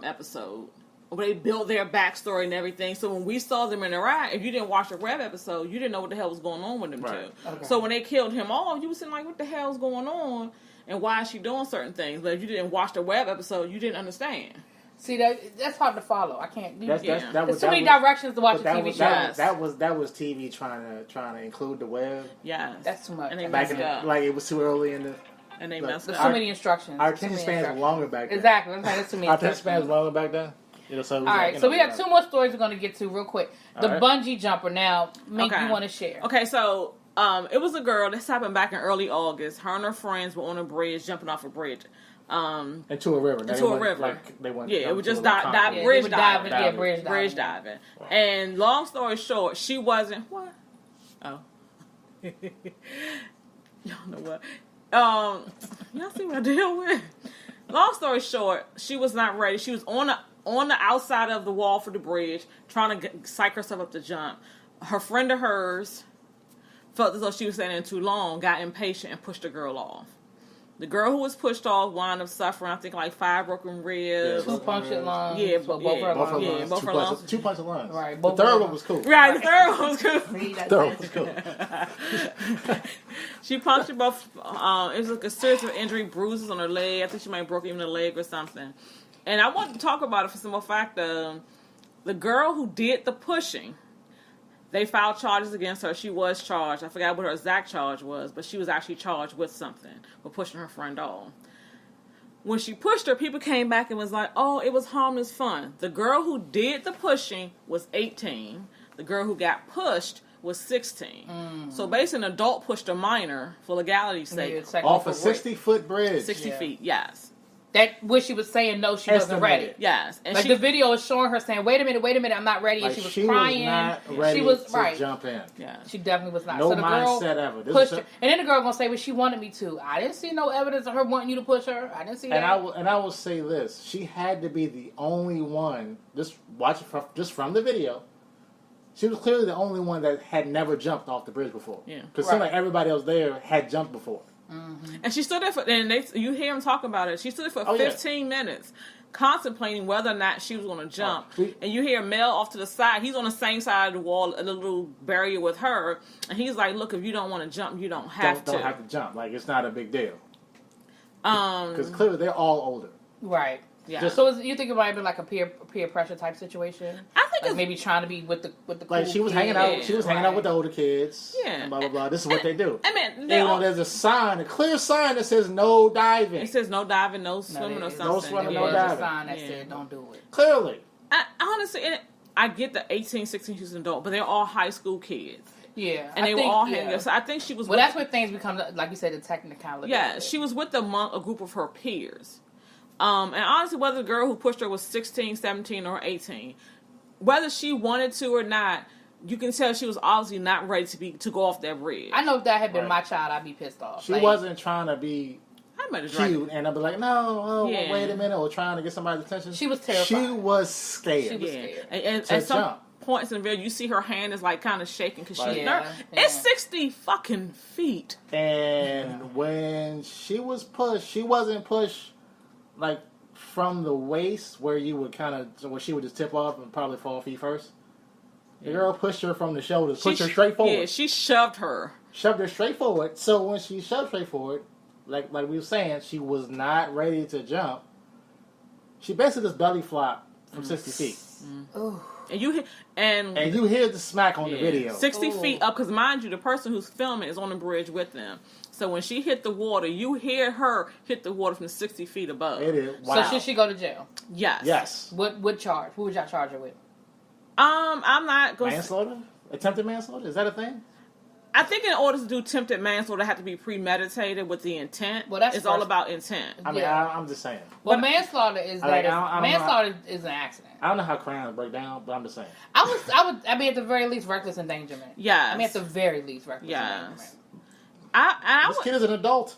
[SPEAKER 2] episode where they built their backstory and everything. So when we saw them interact, if you didn't watch the web episode, you didn't know what the hell was going on with them
[SPEAKER 1] Right.
[SPEAKER 2] two.
[SPEAKER 3] Okay.
[SPEAKER 2] So when they killed him off, you was sitting like, what the hell's going on? And why is she doing certain things? But if you didn't watch the web episode, you didn't understand.
[SPEAKER 3] See that's hard to follow. I can't.
[SPEAKER 1] That
[SPEAKER 3] There's
[SPEAKER 1] was
[SPEAKER 3] too many directions to watch a
[SPEAKER 1] that
[SPEAKER 3] TV
[SPEAKER 1] was,
[SPEAKER 3] show.
[SPEAKER 1] that was TV trying to include the web.
[SPEAKER 2] Yes.
[SPEAKER 3] That's too much.
[SPEAKER 2] And they
[SPEAKER 1] Back
[SPEAKER 2] messed
[SPEAKER 1] in the,
[SPEAKER 2] up.
[SPEAKER 1] like it was too early in the.
[SPEAKER 2] And they
[SPEAKER 1] Look,
[SPEAKER 2] messed
[SPEAKER 3] There's
[SPEAKER 2] up.
[SPEAKER 3] too many instructions.
[SPEAKER 1] Our
[SPEAKER 3] Too
[SPEAKER 1] attention
[SPEAKER 3] many
[SPEAKER 1] spans were
[SPEAKER 3] instructions.
[SPEAKER 1] longer back then.
[SPEAKER 3] Exactly. I'm saying there's too many
[SPEAKER 1] Our attention spans
[SPEAKER 3] instructions.
[SPEAKER 1] were longer back then. So it was
[SPEAKER 3] All
[SPEAKER 1] like,
[SPEAKER 3] right, so we have two more stories we're going to get to real quick. The
[SPEAKER 1] All right.
[SPEAKER 3] bungee jumper. Now, Mink,
[SPEAKER 2] Okay.
[SPEAKER 3] you want to share?
[SPEAKER 2] Okay, so it was a girl. This happened back in early August. Her and her friends were on a bridge, jumping off a bridge.
[SPEAKER 1] Into a river.
[SPEAKER 2] Into a river.
[SPEAKER 1] Like they went.
[SPEAKER 2] Yeah, it was just
[SPEAKER 1] dive.
[SPEAKER 2] dive-
[SPEAKER 3] Yeah,
[SPEAKER 2] bridge
[SPEAKER 3] they were diving.
[SPEAKER 2] diving.
[SPEAKER 3] Yeah, bridge diving.
[SPEAKER 2] Bridge diving.
[SPEAKER 1] Wow.
[SPEAKER 2] And long story short, she wasn't what? Oh. Y'all know what? Y'all see what I deal with? Long story short, she was not ready. She was on the outside of the wall for the bridge, trying to psych herself up to jump. Her friend of hers felt as though she was standing too long, got impatient, and pushed the girl off. The girl who was pushed off wound up suffering, I think, like 5 broken ribs.
[SPEAKER 3] Two punctured lungs.
[SPEAKER 2] Yeah,
[SPEAKER 3] so
[SPEAKER 2] yeah,
[SPEAKER 3] both her
[SPEAKER 1] Both her
[SPEAKER 3] lungs.
[SPEAKER 2] Yeah,
[SPEAKER 1] lungs.
[SPEAKER 2] both
[SPEAKER 1] Two
[SPEAKER 2] her
[SPEAKER 1] punches-
[SPEAKER 2] lungs.
[SPEAKER 1] 2 punch of lungs.
[SPEAKER 3] Right,
[SPEAKER 1] The
[SPEAKER 3] both
[SPEAKER 1] third
[SPEAKER 3] of
[SPEAKER 1] one
[SPEAKER 3] them.
[SPEAKER 1] was cool.
[SPEAKER 2] Right, the third one was good.
[SPEAKER 3] See, that's
[SPEAKER 1] Third one
[SPEAKER 3] it.
[SPEAKER 1] was cool.
[SPEAKER 2] She punctured both. It was like a series of injury, bruises on her leg. I think she might have broken even a leg or something. And I want to talk about it for simple fact. The girl who did the pushing, they filed charges against her. She was charged. I forgot what her exact charge was, but she was actually charged with something for pushing her friend off. When she pushed her, people came back and was like, oh, it was harmless fun. The girl who did the pushing was 18. The girl who got pushed was 16. So basically, an adult pushed a minor for legality's sake.
[SPEAKER 3] Yeah, second
[SPEAKER 1] Off a
[SPEAKER 3] for rape.
[SPEAKER 1] 60-foot bridge.
[SPEAKER 2] 60
[SPEAKER 3] Yeah.
[SPEAKER 2] feet, yes.
[SPEAKER 3] That where she was saying no, she wasn't
[SPEAKER 1] Estimated.
[SPEAKER 3] ready.
[SPEAKER 2] Yes, and
[SPEAKER 3] Like the video is showing her saying, "Wait a minute, I'm not ready," and
[SPEAKER 1] Like,
[SPEAKER 3] she was crying.
[SPEAKER 1] not ready
[SPEAKER 3] she was
[SPEAKER 1] to
[SPEAKER 3] right.
[SPEAKER 1] jump in.
[SPEAKER 2] yeah.
[SPEAKER 3] She definitely was not.
[SPEAKER 1] No
[SPEAKER 3] so the girl
[SPEAKER 1] mindset ever. This
[SPEAKER 3] pushed
[SPEAKER 1] is
[SPEAKER 3] her, and then the girl gonna say, "Well, she wanted me to." I didn't see no evidence of her wanting you to push her. I didn't see that.
[SPEAKER 1] And I will say this: she had to be the only one. Just watch it from the video. She was clearly the only one that had never jumped off the bridge before.
[SPEAKER 2] Yeah.
[SPEAKER 1] Because it seemed like everybody else there had jumped before.
[SPEAKER 2] And she stood there for, and you hear him talk about it. She stood there for
[SPEAKER 1] Oh, yeah.
[SPEAKER 2] 15 minutes, contemplating whether or not she was going to jump.
[SPEAKER 1] Oh,
[SPEAKER 2] and you hear Mel off to the side. He's on the same side of the wall, a little barrier with her, and he's like, "Look, if you don't want to jump, you don't have to."
[SPEAKER 1] Don't have to jump. Like, it's not a big deal.
[SPEAKER 2] Um,
[SPEAKER 1] Because clearly they're all older.
[SPEAKER 3] right.
[SPEAKER 2] yeah.
[SPEAKER 3] So you think it might have been like a peer pressure type situation?
[SPEAKER 2] I think
[SPEAKER 3] Like
[SPEAKER 2] it's
[SPEAKER 3] maybe trying to be with the
[SPEAKER 1] Like,
[SPEAKER 3] cool
[SPEAKER 1] she was
[SPEAKER 3] kid.
[SPEAKER 1] hanging out. She was hanging out
[SPEAKER 3] Right.
[SPEAKER 1] with the older kids.
[SPEAKER 2] Yeah.
[SPEAKER 1] And blah blah blah. This is what they do.
[SPEAKER 2] I mean,
[SPEAKER 1] Even
[SPEAKER 2] they all,
[SPEAKER 1] though there's a sign, a clear sign that says no diving.
[SPEAKER 2] it says no diving, no
[SPEAKER 3] No,
[SPEAKER 2] swimming, or
[SPEAKER 3] there-
[SPEAKER 2] something.
[SPEAKER 1] No swimming,
[SPEAKER 3] There
[SPEAKER 1] no
[SPEAKER 3] was
[SPEAKER 1] diving.
[SPEAKER 3] a sign that
[SPEAKER 2] Yeah.
[SPEAKER 3] said don't do it.
[SPEAKER 1] Clearly.
[SPEAKER 2] I honestly, I get the 18, 16, she's an adult, but they're all high school kids,
[SPEAKER 3] Yeah,
[SPEAKER 2] and
[SPEAKER 3] I
[SPEAKER 2] they
[SPEAKER 3] think,
[SPEAKER 2] were all
[SPEAKER 3] yeah.
[SPEAKER 2] hanging. So I think she was.
[SPEAKER 3] Well,
[SPEAKER 2] with-
[SPEAKER 3] that's where things become, like you said, the technicality.
[SPEAKER 2] Yeah,
[SPEAKER 3] of it.
[SPEAKER 2] she was with a group of her peers. And honestly, whether the girl who pushed her was 16, 17, or 18, whether she wanted to or not, you can tell she was obviously not ready to go off that bridge.
[SPEAKER 3] I know if that had been
[SPEAKER 1] Right.
[SPEAKER 3] my child, I'd be pissed off.
[SPEAKER 1] She
[SPEAKER 3] Like,
[SPEAKER 1] wasn't trying to be
[SPEAKER 2] I might have dragged
[SPEAKER 1] cute and I'd be like, no, oh,
[SPEAKER 2] Yeah.
[SPEAKER 1] wait a minute, or trying to get somebody's attention.
[SPEAKER 3] She was terrified.
[SPEAKER 1] She was scared.
[SPEAKER 3] She was
[SPEAKER 2] Yeah,
[SPEAKER 3] scared.
[SPEAKER 2] and
[SPEAKER 1] To
[SPEAKER 2] at some
[SPEAKER 1] jump.
[SPEAKER 2] points in the video, you see her hand is like kind of shaking because she's
[SPEAKER 1] Like-
[SPEAKER 2] nervous.
[SPEAKER 3] Yeah,
[SPEAKER 2] It's
[SPEAKER 3] yeah.
[SPEAKER 2] 60 fucking feet.
[SPEAKER 1] And when she was pushed, she wasn't pushed like from the waist where you would where she would just tip off and probably fall feet first. The girl pushed her from the shoulders, pushed her straight forward,
[SPEAKER 2] Yeah, she shoved her.
[SPEAKER 1] shoved her straight forward. So when she shoved straight forward, like we were saying, she was not ready to jump. She basically just belly flopped from 60 feet.
[SPEAKER 3] Ooh.
[SPEAKER 2] And you
[SPEAKER 1] And you hear the smack on the
[SPEAKER 2] Yeah.
[SPEAKER 1] video.
[SPEAKER 2] 60
[SPEAKER 3] Ooh.
[SPEAKER 2] feet up, because mind you, the person who's filming is on the bridge with them. So when she hit the water, you hear her hit the water from 60 feet above.
[SPEAKER 1] It is. Wow.
[SPEAKER 3] So should she go to jail?
[SPEAKER 2] Yes.
[SPEAKER 1] Yes.
[SPEAKER 3] What charge? Who would y'all charge her with?
[SPEAKER 2] I'm not going to...
[SPEAKER 1] Manslaughter? Attempted manslaughter? Is that a thing?
[SPEAKER 2] I think in order to do attempted manslaughter, it have to be premeditated with the intent.
[SPEAKER 3] Well, that's
[SPEAKER 2] it's all
[SPEAKER 3] first-
[SPEAKER 2] about intent.
[SPEAKER 1] I mean,
[SPEAKER 3] Yeah.
[SPEAKER 1] I'm just saying.
[SPEAKER 3] Well,
[SPEAKER 2] But-
[SPEAKER 3] manslaughter is
[SPEAKER 1] I like,
[SPEAKER 3] that.
[SPEAKER 1] I don't know
[SPEAKER 3] Manslaughter is an accident.
[SPEAKER 1] I don't know how crimes break down, but I'm just saying.
[SPEAKER 3] I mean, at the very least, reckless endangerment.
[SPEAKER 2] Yes.
[SPEAKER 3] I mean, at the very least, reckless
[SPEAKER 2] Yes.
[SPEAKER 3] endangerment.
[SPEAKER 2] I
[SPEAKER 1] This
[SPEAKER 2] would...
[SPEAKER 1] kid is an adult.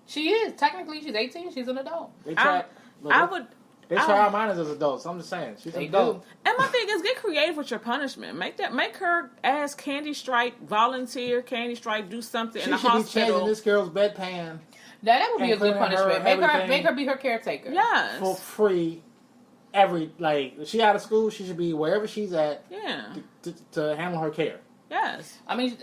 [SPEAKER 3] She is technically. She's 18. She's an adult.
[SPEAKER 1] They try.
[SPEAKER 2] I would...
[SPEAKER 1] They try our minors as adults. I'm just saying. She's an
[SPEAKER 3] They
[SPEAKER 1] adult.
[SPEAKER 3] do.
[SPEAKER 2] And my thing is, get creative with your punishment. Make her as Candy Strike, volunteer, Candy Strike, do something
[SPEAKER 1] She
[SPEAKER 2] in the
[SPEAKER 1] should be changing
[SPEAKER 2] hospital.
[SPEAKER 1] this girl's bedpan
[SPEAKER 3] That would be
[SPEAKER 1] And
[SPEAKER 3] a good
[SPEAKER 1] cleaning her
[SPEAKER 3] punishment.
[SPEAKER 1] everything.
[SPEAKER 3] Make her be her caretaker.
[SPEAKER 2] Yes.
[SPEAKER 1] for free. If she out of school, she should be wherever she's at
[SPEAKER 2] Yeah.
[SPEAKER 1] to handle her care.
[SPEAKER 2] Yes.
[SPEAKER 3] I mean,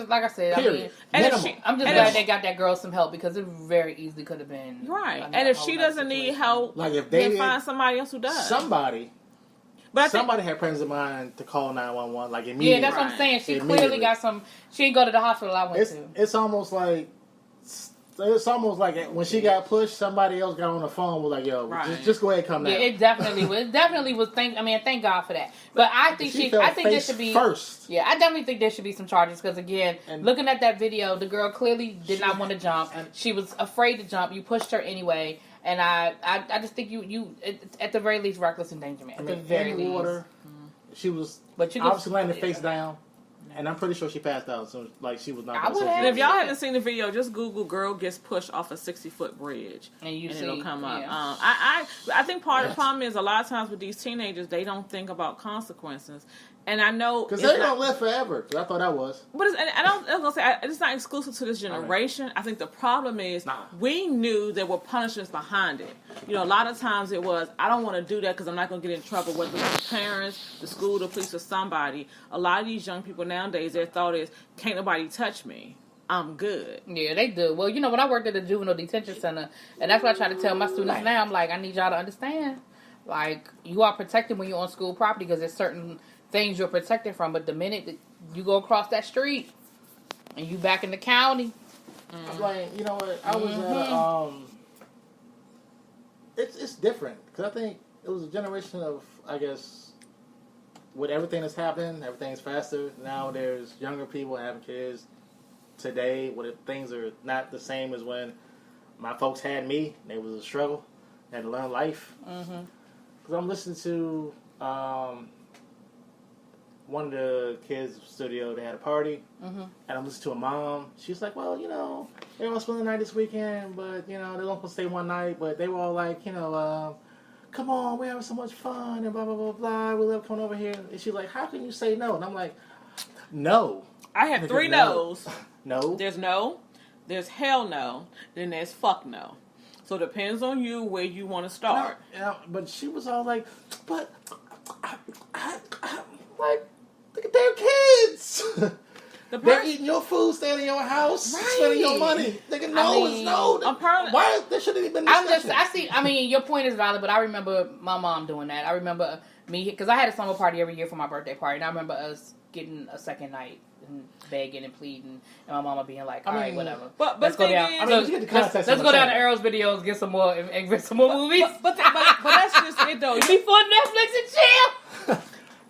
[SPEAKER 3] like I said, I
[SPEAKER 1] Period.
[SPEAKER 3] mean,
[SPEAKER 2] And if
[SPEAKER 1] Minimum.
[SPEAKER 2] she-
[SPEAKER 3] I'm just
[SPEAKER 2] And
[SPEAKER 3] glad
[SPEAKER 2] if
[SPEAKER 3] they
[SPEAKER 2] she-
[SPEAKER 3] got that girl some help because it very easily could have been
[SPEAKER 2] Right.
[SPEAKER 3] I mean,
[SPEAKER 2] And
[SPEAKER 3] a
[SPEAKER 2] if
[SPEAKER 3] whole
[SPEAKER 2] she
[SPEAKER 3] nother
[SPEAKER 2] doesn't need
[SPEAKER 3] situation.
[SPEAKER 2] help,
[SPEAKER 1] Like if they
[SPEAKER 2] then
[SPEAKER 1] did,
[SPEAKER 2] find somebody else who does.
[SPEAKER 1] somebody
[SPEAKER 2] But I think,
[SPEAKER 1] somebody had presence of mind to call 911 like
[SPEAKER 3] Yeah,
[SPEAKER 1] immediately.
[SPEAKER 3] that's what I'm
[SPEAKER 2] Right.
[SPEAKER 3] saying. She
[SPEAKER 1] Immediately.
[SPEAKER 3] clearly got some. She didn't go to the hospital I went to.
[SPEAKER 1] It's almost like when she got pushed, somebody else got on the phone was like, "Yo,
[SPEAKER 2] Right.
[SPEAKER 1] just go ahead, and come
[SPEAKER 3] Yeah,
[SPEAKER 1] down."
[SPEAKER 3] it definitely was. It definitely was. Thank God for that. But I think
[SPEAKER 1] fell
[SPEAKER 3] I think there
[SPEAKER 1] face
[SPEAKER 3] should be.
[SPEAKER 1] first.
[SPEAKER 3] Yeah, I definitely think there should be some charges because again,
[SPEAKER 1] And-
[SPEAKER 3] looking at that video, the girl clearly did not want to jump.
[SPEAKER 1] and-
[SPEAKER 3] She was afraid to jump. You pushed her anyway, and I just think you at the very least reckless endangerment.
[SPEAKER 1] I
[SPEAKER 3] At
[SPEAKER 1] mean,
[SPEAKER 3] the very
[SPEAKER 1] in
[SPEAKER 3] least.
[SPEAKER 1] water. She was
[SPEAKER 3] But you
[SPEAKER 1] obviously
[SPEAKER 3] could-
[SPEAKER 1] landed face down, and I'm pretty sure she passed out. So like she was not.
[SPEAKER 3] I
[SPEAKER 1] gonna
[SPEAKER 3] would
[SPEAKER 1] survive.
[SPEAKER 2] and if
[SPEAKER 3] have-
[SPEAKER 2] y'all haven't seen the video, just Google "girl gets pushed off a 60-foot bridge."
[SPEAKER 3] And you
[SPEAKER 2] and
[SPEAKER 3] see,
[SPEAKER 2] it'll come up.
[SPEAKER 3] yeah.
[SPEAKER 2] I think part of the problem is a lot of times with these teenagers, they don't think about consequences. And I know
[SPEAKER 1] Because
[SPEAKER 2] it's
[SPEAKER 1] they
[SPEAKER 2] not-
[SPEAKER 1] don't live forever. 'Cause I thought that was.
[SPEAKER 2] But I was gonna say it's not exclusive to this generation. I think the problem is
[SPEAKER 1] Nah.
[SPEAKER 2] we knew there were punishments behind it. You know, a lot of times it was I don't want to do that because I'm not gonna get in trouble, whether it's the parents, the school, the police, or somebody. A lot of these young people nowadays, their thought is, "Can't nobody touch me. I'm good."
[SPEAKER 3] Yeah, they do. Well, you know, when I worked at the juvenile detention center, and that's what I try to tell my students now, I'm like, I need y'all to understand, like, you are protected when you're on school property because there's certain things you're protected from, but the minute that you go across that street and you back in the county,
[SPEAKER 1] I'm like, you know what? I was
[SPEAKER 3] Mm-hmm.
[SPEAKER 1] It's different because I think it was a generation of, I guess, with everything that's happened, everything's faster. Now there's younger people having kids today. Things are not the same as when my folks had me. It was a struggle. had to learn life.
[SPEAKER 3] Mm-hmm.
[SPEAKER 1] Because I'm listening to one of the kids' studio. They had a party,
[SPEAKER 3] Mm-hmm.
[SPEAKER 1] and I'm listening to a mom. She's like, well, you know, they were all spending the night this weekend, but, you know, they're going to stay one night, but they were all like, you know, come on, we're having so much fun, and blah, blah, blah, blah. We love coming over here. And she's like, how can you say no? And I'm like, no.
[SPEAKER 2] I have
[SPEAKER 1] Nigga,
[SPEAKER 2] 3
[SPEAKER 1] no.
[SPEAKER 2] no's.
[SPEAKER 1] No.
[SPEAKER 2] There's no, there's hell no, then there's fuck no. So it depends on you where you want to start.
[SPEAKER 1] Yeah, but she was all like, but, like, they're kids.
[SPEAKER 2] The
[SPEAKER 1] They're
[SPEAKER 2] person,
[SPEAKER 1] eating your food, staying in your house,
[SPEAKER 2] Right.
[SPEAKER 1] spending your money. Nigga, no,
[SPEAKER 3] I mean,
[SPEAKER 1] it's no.
[SPEAKER 2] apparently-
[SPEAKER 1] Why? There shouldn't even been
[SPEAKER 3] I'm
[SPEAKER 1] discussion.
[SPEAKER 3] just, I see, I mean, your point is valid, but I remember my mom doing that. I remember me, because I had a summer party every year for my birthday party, and I remember us getting a second night and begging and pleading, and my mama being like, all right,
[SPEAKER 1] mean,
[SPEAKER 3] whatever.
[SPEAKER 2] but
[SPEAKER 3] Let's go
[SPEAKER 2] thing
[SPEAKER 3] down.
[SPEAKER 2] is-
[SPEAKER 1] I mean, you get the context
[SPEAKER 3] let's
[SPEAKER 1] of
[SPEAKER 3] go
[SPEAKER 1] what
[SPEAKER 3] down
[SPEAKER 1] I'm
[SPEAKER 3] to Arrow's videos, get some more, and get some more movies.
[SPEAKER 2] but that's just it though.
[SPEAKER 3] Before Netflix and chill.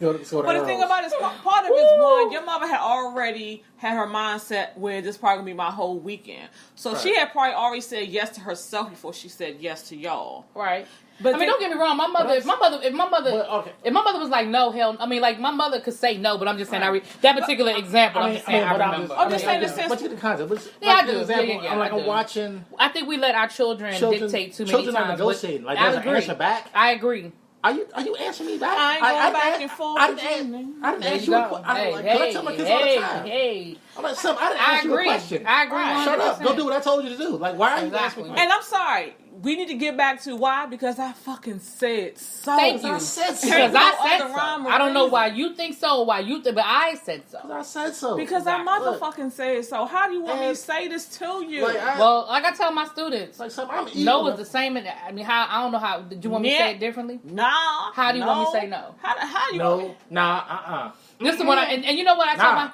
[SPEAKER 1] Let's go to
[SPEAKER 2] But the
[SPEAKER 1] Arrows.
[SPEAKER 2] thing about it is, part of it is one, your mother had already had her mindset where this probably gonna be my whole weekend. So she
[SPEAKER 1] Right.
[SPEAKER 2] had probably already said yes to herself before she said yes to y'all.
[SPEAKER 3] Right.
[SPEAKER 2] But
[SPEAKER 3] I mean, don't get me wrong. My mother, if my mother
[SPEAKER 1] But, okay.
[SPEAKER 3] was like, no, hell, I mean, like my mother could say no, but I'm just saying, that particular example, I'm just saying, I remember.
[SPEAKER 2] I'm just saying the sense-
[SPEAKER 1] But you get the concept. But,
[SPEAKER 3] Yeah, I
[SPEAKER 1] like,
[SPEAKER 3] do.
[SPEAKER 1] for example,
[SPEAKER 3] Yeah,
[SPEAKER 1] I'm like,
[SPEAKER 3] I
[SPEAKER 1] I'm
[SPEAKER 3] do.
[SPEAKER 1] watching
[SPEAKER 3] I think we let our children dictate too many
[SPEAKER 1] children are
[SPEAKER 3] times.
[SPEAKER 1] negotiating. Like,
[SPEAKER 3] I
[SPEAKER 1] there's an
[SPEAKER 3] agree.
[SPEAKER 1] answer back.
[SPEAKER 3] I agree.
[SPEAKER 1] Are you answering me back?
[SPEAKER 2] I ain't going back and forth
[SPEAKER 1] I
[SPEAKER 2] with
[SPEAKER 1] didn't
[SPEAKER 2] you.
[SPEAKER 1] I didn't
[SPEAKER 3] There
[SPEAKER 1] ask
[SPEAKER 3] you
[SPEAKER 1] you a
[SPEAKER 3] go.
[SPEAKER 1] question.
[SPEAKER 3] Hey,
[SPEAKER 1] Like, 'cause I tell my kids all the time.
[SPEAKER 3] hey.
[SPEAKER 1] I'm like, son, I didn't
[SPEAKER 3] I
[SPEAKER 1] ask you a
[SPEAKER 3] agree.
[SPEAKER 1] question.
[SPEAKER 3] I agree.
[SPEAKER 2] Right.
[SPEAKER 1] Shut up.
[SPEAKER 3] 100%.
[SPEAKER 1] Go do what I told you to do. Like, why are you asking me
[SPEAKER 3] Exactly.
[SPEAKER 1] questions?
[SPEAKER 2] And I'm sorry, we need to get back to why, because I fucking said so.
[SPEAKER 3] Thank you.
[SPEAKER 1] I said so.
[SPEAKER 3] Because
[SPEAKER 2] No
[SPEAKER 3] I said
[SPEAKER 2] other
[SPEAKER 3] so.
[SPEAKER 2] rhyme or
[SPEAKER 3] I don't know
[SPEAKER 2] reason.
[SPEAKER 3] why you think so or why you think, but I said so.
[SPEAKER 1] I said so.
[SPEAKER 2] Because
[SPEAKER 3] Exactly.
[SPEAKER 2] I motherfucking said so. How do you want me to
[SPEAKER 1] And-
[SPEAKER 2] say this to you?
[SPEAKER 1] Like,
[SPEAKER 3] Well, like I tell my students,
[SPEAKER 1] like something I'm eating.
[SPEAKER 3] no is the same. I mean, how I don't know how. Did you want me to say it differently?
[SPEAKER 2] Nah.
[SPEAKER 3] How do you want me to say no?
[SPEAKER 2] How you want me?
[SPEAKER 1] No, nah,
[SPEAKER 3] This is what I and you know what I tell
[SPEAKER 1] Nah.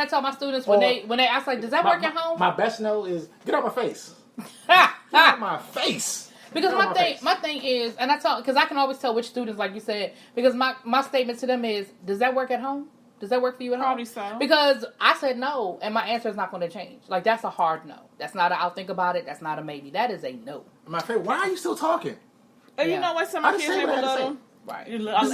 [SPEAKER 3] I tell my students when they ask like, does that work at home?
[SPEAKER 1] My best no is get out my face. Get out my face.
[SPEAKER 3] Because
[SPEAKER 1] Get out face.
[SPEAKER 3] my thing is, and because I can always tell which students, like you said, because my statement to them is, does that work at home? Does that work for you at home?
[SPEAKER 2] Probably so.
[SPEAKER 3] Because I said no, and my answer is not going to change. Like, that's a hard no. That's not a I'll think about it. That's not a maybe. That is a no.
[SPEAKER 1] My favorite. Why are you still talking?
[SPEAKER 2] And
[SPEAKER 3] Yeah.
[SPEAKER 2] you know what? Some
[SPEAKER 1] I
[SPEAKER 2] of the
[SPEAKER 1] just
[SPEAKER 2] kids
[SPEAKER 1] say
[SPEAKER 2] they
[SPEAKER 1] what
[SPEAKER 2] were
[SPEAKER 1] I had to
[SPEAKER 2] little.
[SPEAKER 3] Right.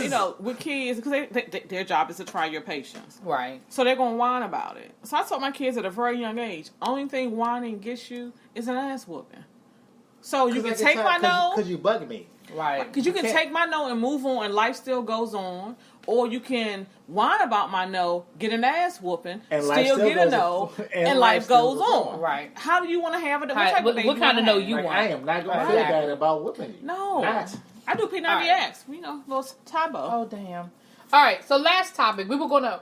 [SPEAKER 2] You know, with kids, because their job is to try your patience.
[SPEAKER 3] Right.
[SPEAKER 2] So they're going to whine about it. So I told my kids at a very young age, only thing whining gets you is an ass whooping. So you can take my no.
[SPEAKER 1] Because you bugging me.
[SPEAKER 3] Right.
[SPEAKER 2] Because you can take my no and move on, and life still goes on. Or you can whine about my no, get an ass whooping,
[SPEAKER 1] And life
[SPEAKER 2] still
[SPEAKER 1] still
[SPEAKER 2] get a
[SPEAKER 1] goes
[SPEAKER 2] no,
[SPEAKER 1] on.
[SPEAKER 2] and
[SPEAKER 1] And
[SPEAKER 2] life
[SPEAKER 1] life still
[SPEAKER 2] goes
[SPEAKER 1] goes
[SPEAKER 2] on.
[SPEAKER 1] on.
[SPEAKER 3] Right.
[SPEAKER 2] How do you want to have it? What
[SPEAKER 3] Right.
[SPEAKER 2] type of day
[SPEAKER 3] What
[SPEAKER 2] you
[SPEAKER 3] kind of
[SPEAKER 2] wanna
[SPEAKER 3] no
[SPEAKER 2] have?
[SPEAKER 3] you
[SPEAKER 1] Like,
[SPEAKER 3] want?
[SPEAKER 1] I am not going to
[SPEAKER 3] Right.
[SPEAKER 1] feel
[SPEAKER 3] Exactly.
[SPEAKER 1] bad about whipping you.
[SPEAKER 2] No.
[SPEAKER 1] Not.
[SPEAKER 2] I do P90X.
[SPEAKER 3] Right.
[SPEAKER 2] You know, little Tybo.
[SPEAKER 3] Oh damn! All right, so last topic we were gonna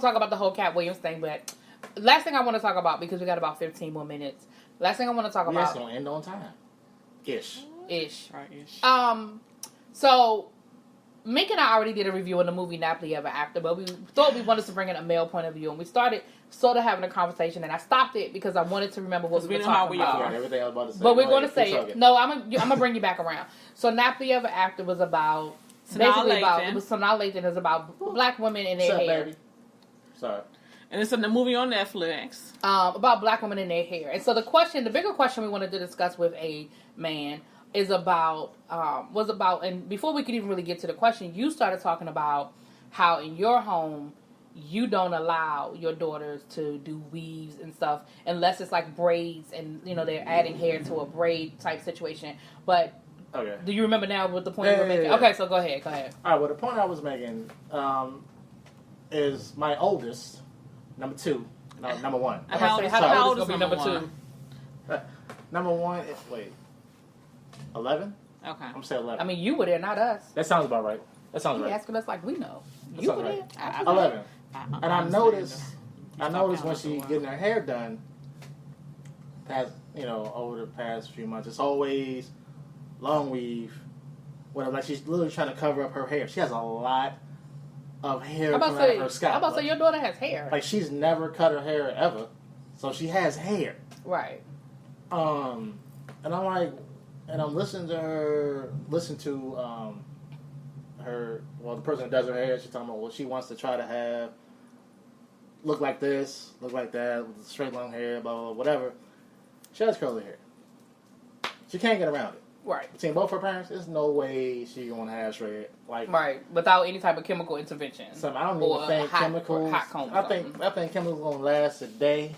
[SPEAKER 3] talk about the whole Cat Williams thing, but last thing I want to talk about, because we got about 15 more minutes. Last thing I want to talk
[SPEAKER 1] It's
[SPEAKER 3] about
[SPEAKER 1] going to end on time. Ish.
[SPEAKER 3] ish.
[SPEAKER 2] Right-ish.
[SPEAKER 3] So Mink and I already did a review on the movie Napoli Ever After, but we thought we wanted to bring in a male point of view, and we started sort of having a conversation, and I stopped it because I wanted to remember what we were
[SPEAKER 2] we know how
[SPEAKER 3] talking
[SPEAKER 2] we
[SPEAKER 1] I
[SPEAKER 2] are.
[SPEAKER 3] about.
[SPEAKER 1] forgot everything I was about to say.
[SPEAKER 3] But we're
[SPEAKER 1] Go
[SPEAKER 3] going to
[SPEAKER 1] ahead,
[SPEAKER 3] say
[SPEAKER 1] keep
[SPEAKER 3] it.
[SPEAKER 1] talking.
[SPEAKER 3] No, I'm gonna bring you back around. So Napoli Ever After was about
[SPEAKER 2] Sanaa
[SPEAKER 3] basically about
[SPEAKER 2] Lathan.
[SPEAKER 3] it was Sanaa Lathan is about black women in
[SPEAKER 1] What's
[SPEAKER 3] their
[SPEAKER 1] up,
[SPEAKER 3] hair.
[SPEAKER 1] baby? Sorry.
[SPEAKER 2] And it's a movie on Netflix.
[SPEAKER 3] About black women in their hair. And so the bigger question we wanted to discuss with a man is about, and before we could even really get to the question, you started talking about how in your home, you don't allow your daughters to do weaves and stuff unless it's like braids and, you know, they're adding hair to a braid type situation. But
[SPEAKER 1] Okay.
[SPEAKER 3] do you remember now what the point you were
[SPEAKER 1] Yeah,
[SPEAKER 3] making?
[SPEAKER 1] yeah.
[SPEAKER 3] Okay, so go ahead.
[SPEAKER 1] All right, well, the point I was making is my oldest, number two, no, number one.
[SPEAKER 2] And how old is
[SPEAKER 3] How old
[SPEAKER 2] is
[SPEAKER 3] is gonna be
[SPEAKER 2] number
[SPEAKER 3] number
[SPEAKER 2] one?
[SPEAKER 3] two?
[SPEAKER 1] Number one is, 11?
[SPEAKER 2] Okay.
[SPEAKER 1] I'm going to say 11.
[SPEAKER 3] I mean, you were there, not us.
[SPEAKER 1] That sounds about right. That sounds
[SPEAKER 3] You
[SPEAKER 1] right.
[SPEAKER 3] asking us like we know.
[SPEAKER 1] That
[SPEAKER 3] You
[SPEAKER 1] sounds
[SPEAKER 3] were there.
[SPEAKER 1] right.
[SPEAKER 3] Absolutely.
[SPEAKER 1] 11. And I noticed when
[SPEAKER 2] counting
[SPEAKER 1] she
[SPEAKER 2] after a
[SPEAKER 1] getting her hair done, over the past few months, it's always long weave. Whatever, like she's literally trying to cover up her hair. She has a lot of hair
[SPEAKER 3] I'm
[SPEAKER 1] coming
[SPEAKER 3] about
[SPEAKER 1] out
[SPEAKER 3] to
[SPEAKER 1] of her
[SPEAKER 3] say,
[SPEAKER 1] scalp.
[SPEAKER 3] I'm about to say your daughter has hair.
[SPEAKER 1] Like she's never cut her hair ever, so she has hair.
[SPEAKER 3] Right.
[SPEAKER 1] And I'm like, and I'm listening to her, the person that does her hair, she's talking about, well, she wants to try to have, look like this, look like that, with straight long hair, blah, blah, blah, whatever. She has curly hair. She can't get around it.
[SPEAKER 3] Right.
[SPEAKER 1] between both her parents, there's no way she gonna have straight like
[SPEAKER 3] Right. Without any type of chemical intervention.
[SPEAKER 1] something. I don't
[SPEAKER 3] Or
[SPEAKER 1] even think
[SPEAKER 3] hot-
[SPEAKER 1] chemicals.
[SPEAKER 3] or hot comb or
[SPEAKER 1] I think chemicals gonna last a day.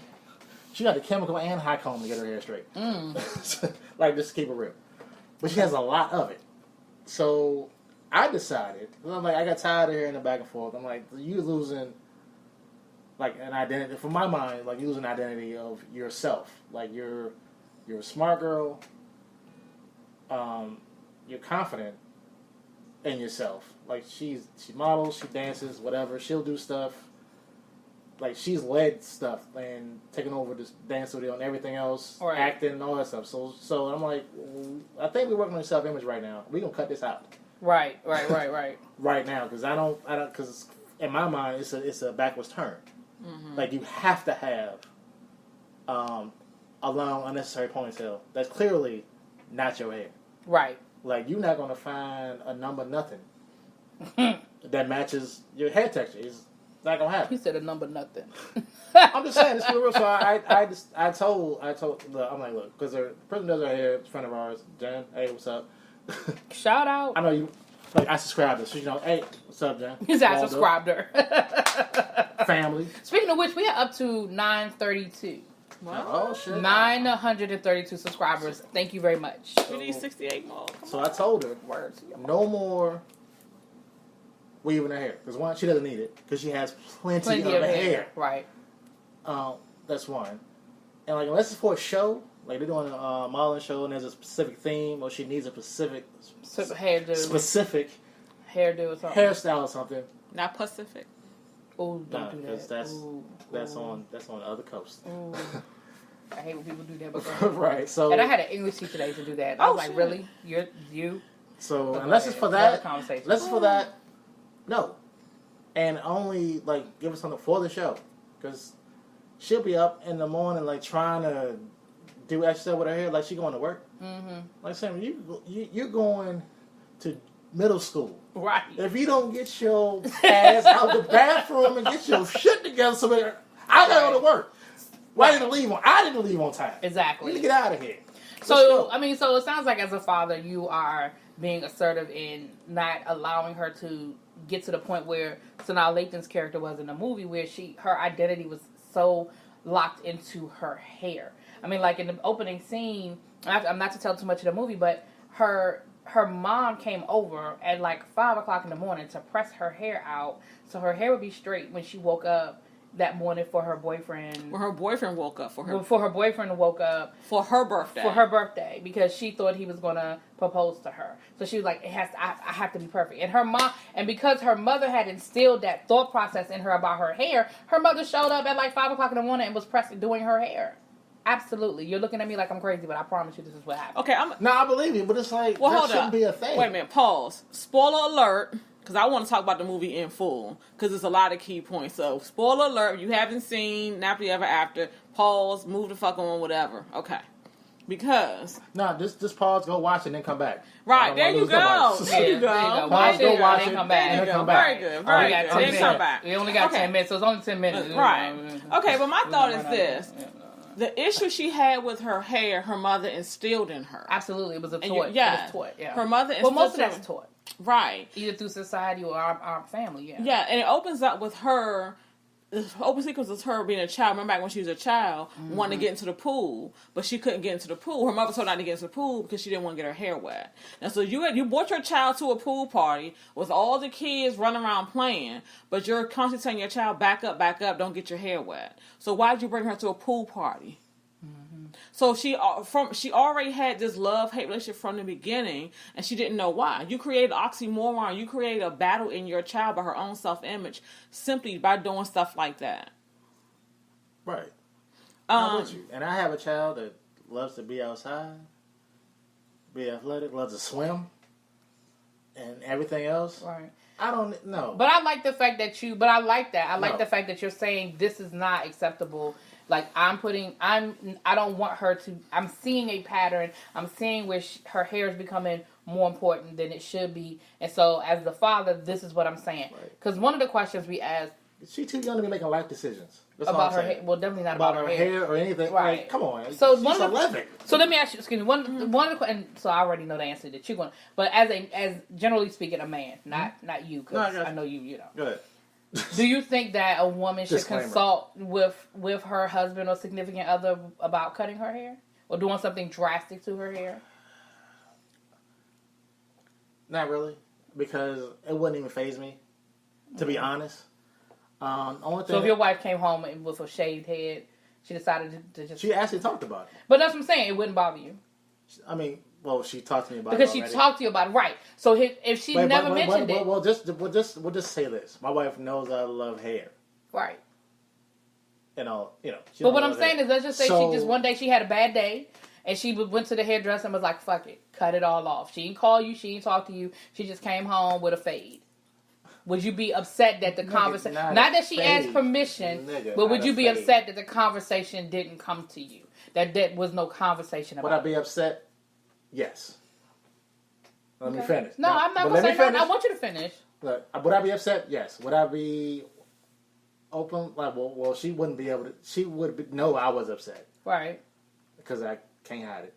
[SPEAKER 1] She got the chemical and hot comb to get her hair straight. Like, just keep it real. But she has a lot of it. So I decided, I'm like, I got tired of hearing the back and forth. I'm like, you losing like an identity for my mind, like you losing an identity of yourself. Like you're a smart girl. You're confident in yourself. Like she models, she dances, whatever. She'll do stuff. Like she's led stuff and taken over this dance studio and everything else,
[SPEAKER 3] Right.
[SPEAKER 1] acting and all that stuff. So I'm like, I think we're working on self-image right now. We're gonna cut this out
[SPEAKER 3] Right.
[SPEAKER 1] right now because I don't because in my mind it's a backwards turn. Like you have to have a long unnecessary ponytail that's clearly not your hair.
[SPEAKER 3] Right.
[SPEAKER 1] Like you're not gonna find a number nothing that matches your hair texture. It's not gonna happen.
[SPEAKER 3] He said a number nothing.
[SPEAKER 1] I'm just saying, it's real. So I told, look, I'm like, look, because the person does her hair, a friend of ours, Jen. Hey, what's up?
[SPEAKER 3] Shout out.
[SPEAKER 1] I know you. Like I subscribed to, so you know, hey, what's up, Jen?
[SPEAKER 3] He's I subscribed her.
[SPEAKER 1] Family.
[SPEAKER 3] Speaking of which, we are up to 932.
[SPEAKER 1] Oh shit.
[SPEAKER 3] 932 subscribers. Thank you very much.
[SPEAKER 2] We need 68 more.
[SPEAKER 1] So I told her,
[SPEAKER 3] Words.
[SPEAKER 1] no more weaving her hair, because one, she doesn't need it, because she has plenty of hair.
[SPEAKER 3] Right.
[SPEAKER 1] That's one. And like, unless it's for a show, like they're doing a modeling show and there's a specific theme, or she needs a specific
[SPEAKER 3] Hairdo.
[SPEAKER 1] specific
[SPEAKER 3] Hairdo or something.
[SPEAKER 1] hairstyle or something.
[SPEAKER 2] Not Pacific.
[SPEAKER 3] Oh,
[SPEAKER 1] Nah,
[SPEAKER 3] don't do
[SPEAKER 1] because
[SPEAKER 3] that.
[SPEAKER 1] that's on the other coast.
[SPEAKER 3] Ooh. I hate when people do that. But
[SPEAKER 1] Right. So
[SPEAKER 3] and I had an English teacher that used to do that. I was like,
[SPEAKER 2] shit.
[SPEAKER 3] really? You?
[SPEAKER 1] So
[SPEAKER 3] Okay.
[SPEAKER 1] unless it's for
[SPEAKER 3] Another
[SPEAKER 1] that,
[SPEAKER 3] conversation.
[SPEAKER 1] unless it's for that, no. And only like give us something for the show, because she'll be up in the morning like trying to do extra stuff with her hair, like she going to work.
[SPEAKER 3] Mm-hmm.
[SPEAKER 1] Like Sam, you're going to middle school.
[SPEAKER 3] Right.
[SPEAKER 1] If you don't get your ass out the bathroom and get your shit together, so that I gotta go to work. Why didn't I leave on? I didn't leave on time.
[SPEAKER 3] Exactly.
[SPEAKER 1] You need to get out of here.
[SPEAKER 3] So, I mean, so it sounds like as a father, you are being assertive in not allowing her to get to the point where Sanaa Lathan's character was in the movie, where her identity was so locked into her hair. I mean, like in the opening scene, I'm not to tell too much of the movie, but her mom came over at like 5 o'clock in the morning to press her hair out so her hair would be straight when she woke up that morning for her boyfriend.
[SPEAKER 2] When her boyfriend woke up for her
[SPEAKER 3] boyfriend woke up
[SPEAKER 2] for her birthday.
[SPEAKER 3] For her birthday, because she thought he was gonna propose to her. So she was like, I have to be perfect. And her mom, and because her mother had instilled that thought process in her about her hair, her mother showed up at like 5 o'clock in the morning and was doing her hair. Absolutely. You're looking at me like I'm crazy, but I promise you this is what happened.
[SPEAKER 2] Okay,
[SPEAKER 1] No, I believe you, but it's like,
[SPEAKER 2] well,
[SPEAKER 1] that
[SPEAKER 2] hold
[SPEAKER 1] shouldn't
[SPEAKER 2] up.
[SPEAKER 1] be a thing.
[SPEAKER 2] Wait a minute, pause. Spoiler alert, because I want to talk about the movie in full, because there's a lot of key points. So, spoiler alert, if you haven't seen Nappily Ever After, pause, move the fuck on, whatever. Okay. Because...
[SPEAKER 1] No, just pause, go watch it, and then come back.
[SPEAKER 2] Right, there you go. There you go.
[SPEAKER 3] Watch
[SPEAKER 1] go
[SPEAKER 3] it,
[SPEAKER 1] watch
[SPEAKER 3] then
[SPEAKER 1] it,
[SPEAKER 3] come back.
[SPEAKER 1] and then
[SPEAKER 2] There you
[SPEAKER 1] come
[SPEAKER 2] go.
[SPEAKER 1] back.
[SPEAKER 2] Very good, very
[SPEAKER 3] We got
[SPEAKER 2] good.
[SPEAKER 3] 10
[SPEAKER 2] Then come
[SPEAKER 3] minutes.
[SPEAKER 2] back.
[SPEAKER 3] We only got
[SPEAKER 2] Okay.
[SPEAKER 3] 10 minutes, so it's only 10 minutes.
[SPEAKER 2] Right. Okay, but my thought is this. The issue she had with her hair, her mother instilled in her.
[SPEAKER 3] Absolutely, it was a
[SPEAKER 2] And
[SPEAKER 3] taught.
[SPEAKER 2] yeah.
[SPEAKER 3] It was taught, yeah.
[SPEAKER 2] Her mother
[SPEAKER 3] Well, most of
[SPEAKER 2] instilled
[SPEAKER 3] that's taught.
[SPEAKER 2] Right.
[SPEAKER 3] Either through society or our family, yeah.
[SPEAKER 2] Yeah, and it opens up with her. The open sequence is her being a child. Remember back when she was a child, wanting to get into the pool, but she couldn't get into the pool. Her mother told her not to get into the pool because she didn't want to get her hair wet. And so you brought your child to a pool party with all the kids running around playing, but you're constantly telling your child, back up, don't get your hair wet. So why'd you bring her to a pool party? So she already had this love-hate relationship from the beginning, and she didn't know why. You created an oxymoron. You created a battle in your child by her own self-image simply by doing stuff like that.
[SPEAKER 1] Right. I'm with you. And I have a child that loves to be outside, be athletic, loves to swim, and everything else.
[SPEAKER 3] Right.
[SPEAKER 1] I don't know.
[SPEAKER 3] But I like the fact that I like that. I like
[SPEAKER 1] No.
[SPEAKER 3] the fact that you're saying this is not acceptable. Like I don't want her to, I'm seeing a pattern. I'm seeing where her hair is becoming more important than it should be. And so as the father, this is what I'm saying. Because one of the questions we asked
[SPEAKER 1] She's too young to be making life decisions. That's all
[SPEAKER 3] About
[SPEAKER 1] I'm
[SPEAKER 3] her
[SPEAKER 1] saying.
[SPEAKER 3] hair. Well, definitely not
[SPEAKER 1] About her hair or anything.
[SPEAKER 3] Right.
[SPEAKER 1] Like, come on.
[SPEAKER 3] So
[SPEAKER 1] She's
[SPEAKER 3] one of the-
[SPEAKER 1] 11.
[SPEAKER 3] So let me ask you, excuse me, one of the, and so I already know the answer that you're going to, but as generally speaking, a man, not you, because
[SPEAKER 1] No, I got
[SPEAKER 3] I know you know.
[SPEAKER 1] Go ahead.
[SPEAKER 3] Do you think that a woman should
[SPEAKER 1] Disclaimer.
[SPEAKER 3] consult with her husband or significant other about cutting her hair? Or doing something drastic to her hair?
[SPEAKER 1] Not really. Because it wouldn't even faze me, to be honest. Only thing
[SPEAKER 3] So if your wife came home with a shaved head, she decided to just...
[SPEAKER 1] She actually talked about it.
[SPEAKER 3] But that's what I'm saying, it wouldn't bother you.
[SPEAKER 1] I mean, well, she talked to me about
[SPEAKER 3] Because
[SPEAKER 1] it
[SPEAKER 3] she
[SPEAKER 1] already.
[SPEAKER 3] talked to you about it, right. So if she never mentioned it...
[SPEAKER 1] We'll just say this. My wife knows I love hair.
[SPEAKER 3] Right.
[SPEAKER 1] She
[SPEAKER 3] But
[SPEAKER 1] knows
[SPEAKER 3] what
[SPEAKER 1] I
[SPEAKER 3] I'm
[SPEAKER 1] love
[SPEAKER 3] saying
[SPEAKER 1] hair.
[SPEAKER 3] is, let's just say
[SPEAKER 1] So-
[SPEAKER 3] she just, one day she had a bad day, and she went to the hairdresser and was like, fuck it, cut it all off. She didn't call you, she didn't talk to you, she just came home with a fade. Would you be upset that the conversation,
[SPEAKER 1] not
[SPEAKER 3] not
[SPEAKER 1] a
[SPEAKER 3] that she
[SPEAKER 1] fade.
[SPEAKER 3] asked permission,
[SPEAKER 1] Nigga,
[SPEAKER 3] but would
[SPEAKER 1] not
[SPEAKER 3] you
[SPEAKER 1] a
[SPEAKER 3] be
[SPEAKER 1] fade.
[SPEAKER 3] upset that the conversation didn't come to you? That was no conversation
[SPEAKER 1] Would I
[SPEAKER 3] about it?
[SPEAKER 1] be upset? Yes. Let me
[SPEAKER 3] Okay.
[SPEAKER 1] finish.
[SPEAKER 3] No, I'm not
[SPEAKER 1] but
[SPEAKER 3] going to
[SPEAKER 1] let
[SPEAKER 3] say
[SPEAKER 1] me
[SPEAKER 3] nothing. I
[SPEAKER 1] finish.
[SPEAKER 3] want you to finish.
[SPEAKER 1] Look, would I be upset? Yes. Would I be open? Like, well, she wouldn't be able to. She would know I was upset
[SPEAKER 3] Right.
[SPEAKER 1] because I can't hide it.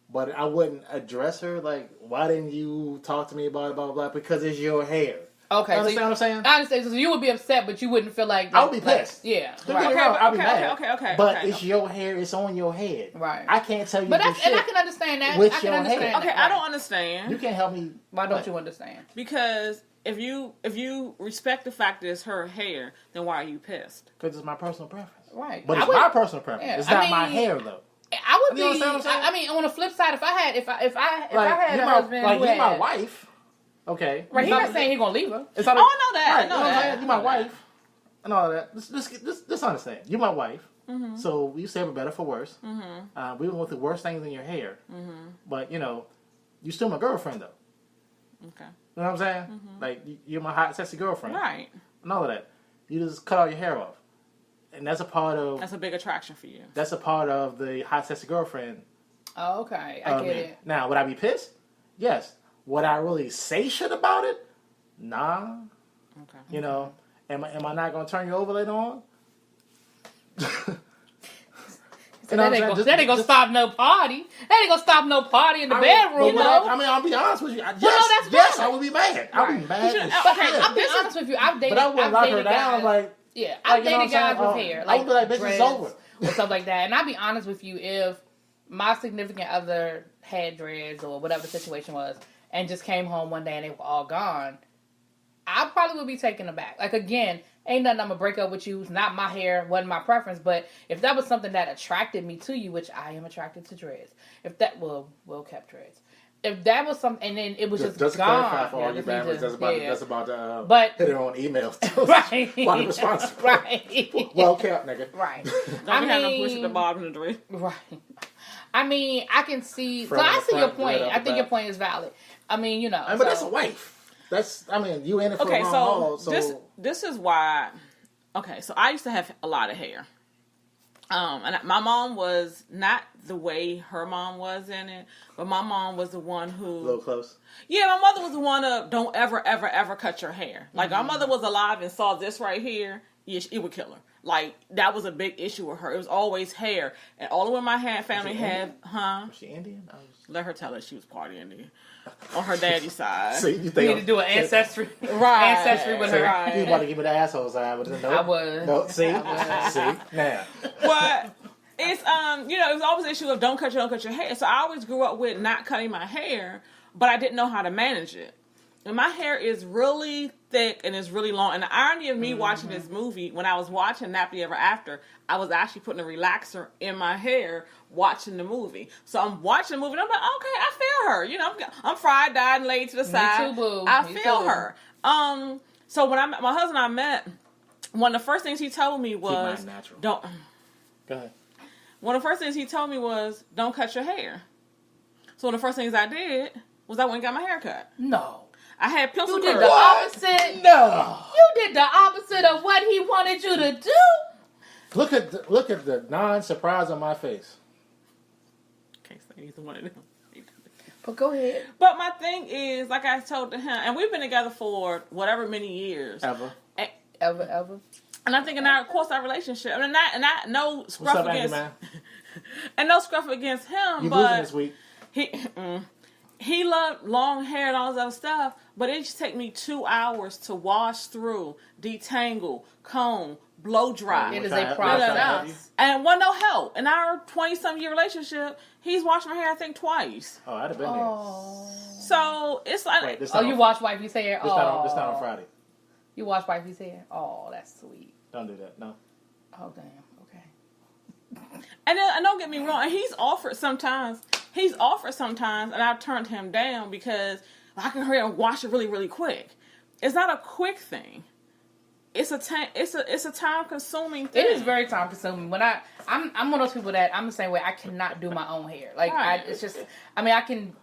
[SPEAKER 1] But I wouldn't address her like, why didn't you talk to me about it, blah, blah, blah, because it's your hair.
[SPEAKER 3] Okay.
[SPEAKER 1] You understand what I'm saying?
[SPEAKER 3] I understand. So you would be upset, but you wouldn't feel like...
[SPEAKER 1] I would be pissed.
[SPEAKER 3] Yeah.
[SPEAKER 1] Don't
[SPEAKER 3] Right.
[SPEAKER 1] get me wrong, I'll be
[SPEAKER 2] Okay,
[SPEAKER 1] mad.
[SPEAKER 2] okay.
[SPEAKER 1] But
[SPEAKER 2] okay.
[SPEAKER 1] it's your hair. It's on your head.
[SPEAKER 3] Right.
[SPEAKER 1] I can't tell you
[SPEAKER 3] But
[SPEAKER 1] this
[SPEAKER 3] that's, and I
[SPEAKER 1] shit.
[SPEAKER 3] can understand that.
[SPEAKER 1] with
[SPEAKER 3] I can
[SPEAKER 1] your
[SPEAKER 3] understand
[SPEAKER 1] hair.
[SPEAKER 3] that.
[SPEAKER 2] Okay, I
[SPEAKER 3] Right.
[SPEAKER 2] don't understand.
[SPEAKER 1] You can't help me.
[SPEAKER 3] Why don't you understand?
[SPEAKER 2] Because if you respect the fact that it's her hair, then why are you pissed?
[SPEAKER 1] Because it's my personal preference.
[SPEAKER 3] Right.
[SPEAKER 1] But
[SPEAKER 3] I
[SPEAKER 1] it's
[SPEAKER 3] would-
[SPEAKER 1] my personal preference.
[SPEAKER 3] Yeah,
[SPEAKER 1] It's
[SPEAKER 3] I
[SPEAKER 1] not my
[SPEAKER 3] mean,
[SPEAKER 1] hair, though.
[SPEAKER 3] I would
[SPEAKER 1] You
[SPEAKER 3] be.
[SPEAKER 1] understand what I'm saying?
[SPEAKER 3] I mean, on the flip side, if I had
[SPEAKER 1] Like,
[SPEAKER 3] a
[SPEAKER 1] you're
[SPEAKER 3] husband,
[SPEAKER 1] my, like,
[SPEAKER 3] who
[SPEAKER 1] you're
[SPEAKER 3] had,
[SPEAKER 1] my wife. Okay.
[SPEAKER 3] right? He's not saying he's gonna leave her.
[SPEAKER 1] It's not
[SPEAKER 2] Oh, I know that.
[SPEAKER 1] Right,
[SPEAKER 2] I know
[SPEAKER 1] you what I'm
[SPEAKER 2] that.
[SPEAKER 1] saying? You're my wife. And all that. Just understand. You're my wife.
[SPEAKER 2] Mm-hmm.
[SPEAKER 1] So you say for better for worse. Mm-hmm. We went through worse things in your hair.
[SPEAKER 2] Mm-hmm.
[SPEAKER 1] But, you still my girlfriend, though.
[SPEAKER 2] Okay.
[SPEAKER 1] You know what I'm saying? Like, you're my hot, sexy girlfriend.
[SPEAKER 2] Right.
[SPEAKER 1] And all of that. You just cut all your hair off. And that's a part of...
[SPEAKER 2] That's a big attraction for you.
[SPEAKER 1] That's a part of the hot, sexy girlfriend.
[SPEAKER 3] Oh, okay, I
[SPEAKER 1] of
[SPEAKER 3] get
[SPEAKER 1] me.
[SPEAKER 3] it.
[SPEAKER 1] Now, would I be pissed? Yes. Would I really say shit about it? Nah.
[SPEAKER 2] Okay.
[SPEAKER 1] Am I not going to turn you over later on?
[SPEAKER 3] So that ain't gonna stop no party. That ain't gonna stop no party in the bedroom, though.
[SPEAKER 1] I'll be honest with you.
[SPEAKER 3] that's
[SPEAKER 1] Yes,
[SPEAKER 3] fine.
[SPEAKER 1] I would be mad. I would be
[SPEAKER 3] Right.
[SPEAKER 1] mad
[SPEAKER 2] You
[SPEAKER 1] as
[SPEAKER 2] should-
[SPEAKER 1] shit.
[SPEAKER 2] okay,
[SPEAKER 3] I'll be honest with you. I've dated.
[SPEAKER 1] But I wouldn't
[SPEAKER 3] I've
[SPEAKER 1] lock her
[SPEAKER 3] dated
[SPEAKER 1] down
[SPEAKER 3] guys.
[SPEAKER 1] like...
[SPEAKER 3] Yeah,
[SPEAKER 1] like,
[SPEAKER 3] I've
[SPEAKER 1] you know
[SPEAKER 3] dated
[SPEAKER 1] what I'm
[SPEAKER 3] guys with
[SPEAKER 1] saying?
[SPEAKER 3] hair,
[SPEAKER 1] I would be like, bitch,
[SPEAKER 3] dreads
[SPEAKER 1] it's over.
[SPEAKER 3] or stuff like that. And I'll be honest with you, if my significant other had dreads or whatever the situation was, and just came home one day and they were all gone, I probably would be taken aback. Like, again, ain't nothing I'm gonna break up with you. It's not my hair, wasn't my preference. But if that was something that attracted me to you, which I am attracted to dreads, if that well kept dreads. If that was something, and then it was just
[SPEAKER 1] Just to
[SPEAKER 3] gone.
[SPEAKER 1] clarify for all you
[SPEAKER 3] just need
[SPEAKER 1] families,
[SPEAKER 3] to-
[SPEAKER 1] that's about to
[SPEAKER 3] But-
[SPEAKER 1] hit her on emails.
[SPEAKER 3] Right.
[SPEAKER 1] Why the response?
[SPEAKER 3] Right.
[SPEAKER 1] Well kept, nigga.
[SPEAKER 3] Right.
[SPEAKER 2] Don't
[SPEAKER 3] I
[SPEAKER 2] be having to push
[SPEAKER 3] mean,
[SPEAKER 2] at the bottom of the dress.
[SPEAKER 3] right. I mean, I can see.
[SPEAKER 1] Front
[SPEAKER 3] so
[SPEAKER 1] of
[SPEAKER 3] I
[SPEAKER 1] the
[SPEAKER 3] see your
[SPEAKER 1] front,
[SPEAKER 3] point.
[SPEAKER 1] red up
[SPEAKER 3] I
[SPEAKER 1] the
[SPEAKER 3] think your
[SPEAKER 1] back.
[SPEAKER 3] point is valid. I mean,
[SPEAKER 1] But that's a wife. You in it for
[SPEAKER 2] Okay,
[SPEAKER 1] the long
[SPEAKER 2] so,
[SPEAKER 1] haul. So
[SPEAKER 2] this is why. Okay, so I used to have a lot of hair. And my mom was not the way her mom was in it, but my mom was the one
[SPEAKER 1] a little
[SPEAKER 2] who.
[SPEAKER 1] close.
[SPEAKER 2] Yeah, my mother was the one of don't ever, ever, ever cut your hair. Like, our mother was alive and saw this right here, it would kill her. Like, that was a big issue with her. It was always hair. And all the women my family
[SPEAKER 1] she
[SPEAKER 2] had,
[SPEAKER 1] Was she Indian?
[SPEAKER 2] let her tell us she was part Indian. On her daddy's side.
[SPEAKER 1] See, you
[SPEAKER 3] you
[SPEAKER 1] think
[SPEAKER 3] need to do an ancestry,
[SPEAKER 2] Right.
[SPEAKER 3] ancestry with
[SPEAKER 1] See,
[SPEAKER 3] her.
[SPEAKER 2] Right.
[SPEAKER 1] you about to give me the asshole side, but no.
[SPEAKER 3] I was.
[SPEAKER 1] No, see,
[SPEAKER 3] I
[SPEAKER 1] see, now.
[SPEAKER 2] But it's it was always an issue of don't cut your hair. So I always grew up with not cutting my hair, but I didn't know how to manage it. And my hair is really thick and it's really long. And the irony of me watching this movie, when I was watching Nappy Ever After, I was actually putting a relaxer in my hair watching the movie. So I'm watching the movie and I'm like, okay, I feel her. I'm fried, dyed, and laid to the side.
[SPEAKER 3] too, boo.
[SPEAKER 2] I
[SPEAKER 3] Me
[SPEAKER 2] feel
[SPEAKER 3] too.
[SPEAKER 2] her. So when my husband and I met, one of the first things he told me was,
[SPEAKER 1] mine natural.
[SPEAKER 2] don't.
[SPEAKER 1] Go ahead.
[SPEAKER 2] One of the first things he told me was, don't cut your hair. So one of the first things I did was I went and got my hair cut.
[SPEAKER 3] No,
[SPEAKER 2] I had pencil
[SPEAKER 3] you did
[SPEAKER 2] curls.
[SPEAKER 3] the opposite.
[SPEAKER 1] No.
[SPEAKER 3] You did the opposite of what he wanted you to do.
[SPEAKER 1] Look at the non-surprise on my face.
[SPEAKER 2] Can't say either one of them.
[SPEAKER 3] But go ahead.
[SPEAKER 2] But my thing is, like I told him, and we've been together for whatever many years.
[SPEAKER 1] Ever.
[SPEAKER 3] ever.
[SPEAKER 2] And I'm thinking, now, of course, our relationship, and not no
[SPEAKER 1] What's
[SPEAKER 2] scruff
[SPEAKER 1] up, Angry
[SPEAKER 2] against,
[SPEAKER 1] Man?
[SPEAKER 2] and no scruff against him,
[SPEAKER 1] You losing
[SPEAKER 2] but
[SPEAKER 1] this week.
[SPEAKER 2] he loved long hair and all this other stuff, but it just take me 2 hours to wash through, detangle, comb, blow dry.
[SPEAKER 3] It is
[SPEAKER 1] What
[SPEAKER 3] a
[SPEAKER 1] kind-
[SPEAKER 3] process.
[SPEAKER 2] And wasn't no help. In our 20-some year relationship, he's washed my hair, I think, twice.
[SPEAKER 1] Oh, I'd have been
[SPEAKER 3] Oh.
[SPEAKER 2] So it's like,
[SPEAKER 1] there. Wait, this
[SPEAKER 3] Oh,
[SPEAKER 1] not
[SPEAKER 3] you
[SPEAKER 1] on-
[SPEAKER 3] watch wifey's hair?
[SPEAKER 1] This not on Friday.
[SPEAKER 3] You watch wifey's hair? Oh, that's sweet.
[SPEAKER 1] Don't do that. No.
[SPEAKER 3] Oh, damn. Okay.
[SPEAKER 2] and don't get me wrong, and he's offered sometimes, and I've turned him down because I can hurry and wash it really, really quick. It's not a quick thing. It's a time consuming thing.
[SPEAKER 3] It is very time consuming. When I'm one of those people that I'm the same way. I cannot do my own hair. Like
[SPEAKER 2] Right.
[SPEAKER 3] it's just. I mean, I can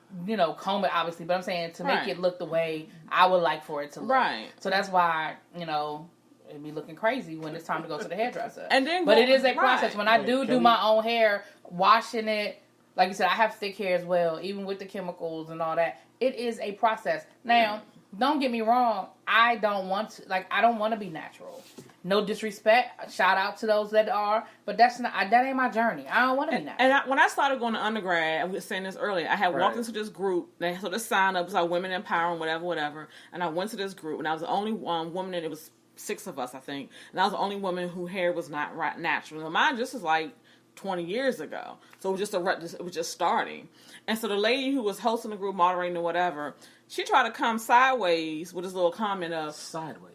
[SPEAKER 3] comb it obviously, but I'm saying to make
[SPEAKER 2] Right.
[SPEAKER 3] it look the way I would like for it to look.
[SPEAKER 2] Right.
[SPEAKER 3] So that's why it'd be looking crazy when it's time to go to the hairdresser.
[SPEAKER 2] And then
[SPEAKER 3] but
[SPEAKER 2] go-
[SPEAKER 3] it is a process.
[SPEAKER 2] right.
[SPEAKER 3] When I
[SPEAKER 1] Wait,
[SPEAKER 3] do
[SPEAKER 1] can
[SPEAKER 3] my own hair, washing it. Like you said, I have thick hair as well, even with the chemicals and all that. It is a process. Now, don't get me wrong. I don't want to be natural. No disrespect. Shout out to those that are, but that ain't my journey. I don't want to be natural.
[SPEAKER 2] And when I started going to undergrad, I was saying this earlier, I had walked into this group. They had this sign up, it was like Women Empowering, whatever. And I went to this group, and I was the only woman, and it was 6 of us, I think. And I was the only woman whose hair was not right natural. Now, mine just was like 20 years ago. So it was just starting. And so the lady who was hosting the group, moderating or whatever, she tried to come sideways with this little comment of
[SPEAKER 1] Sideways.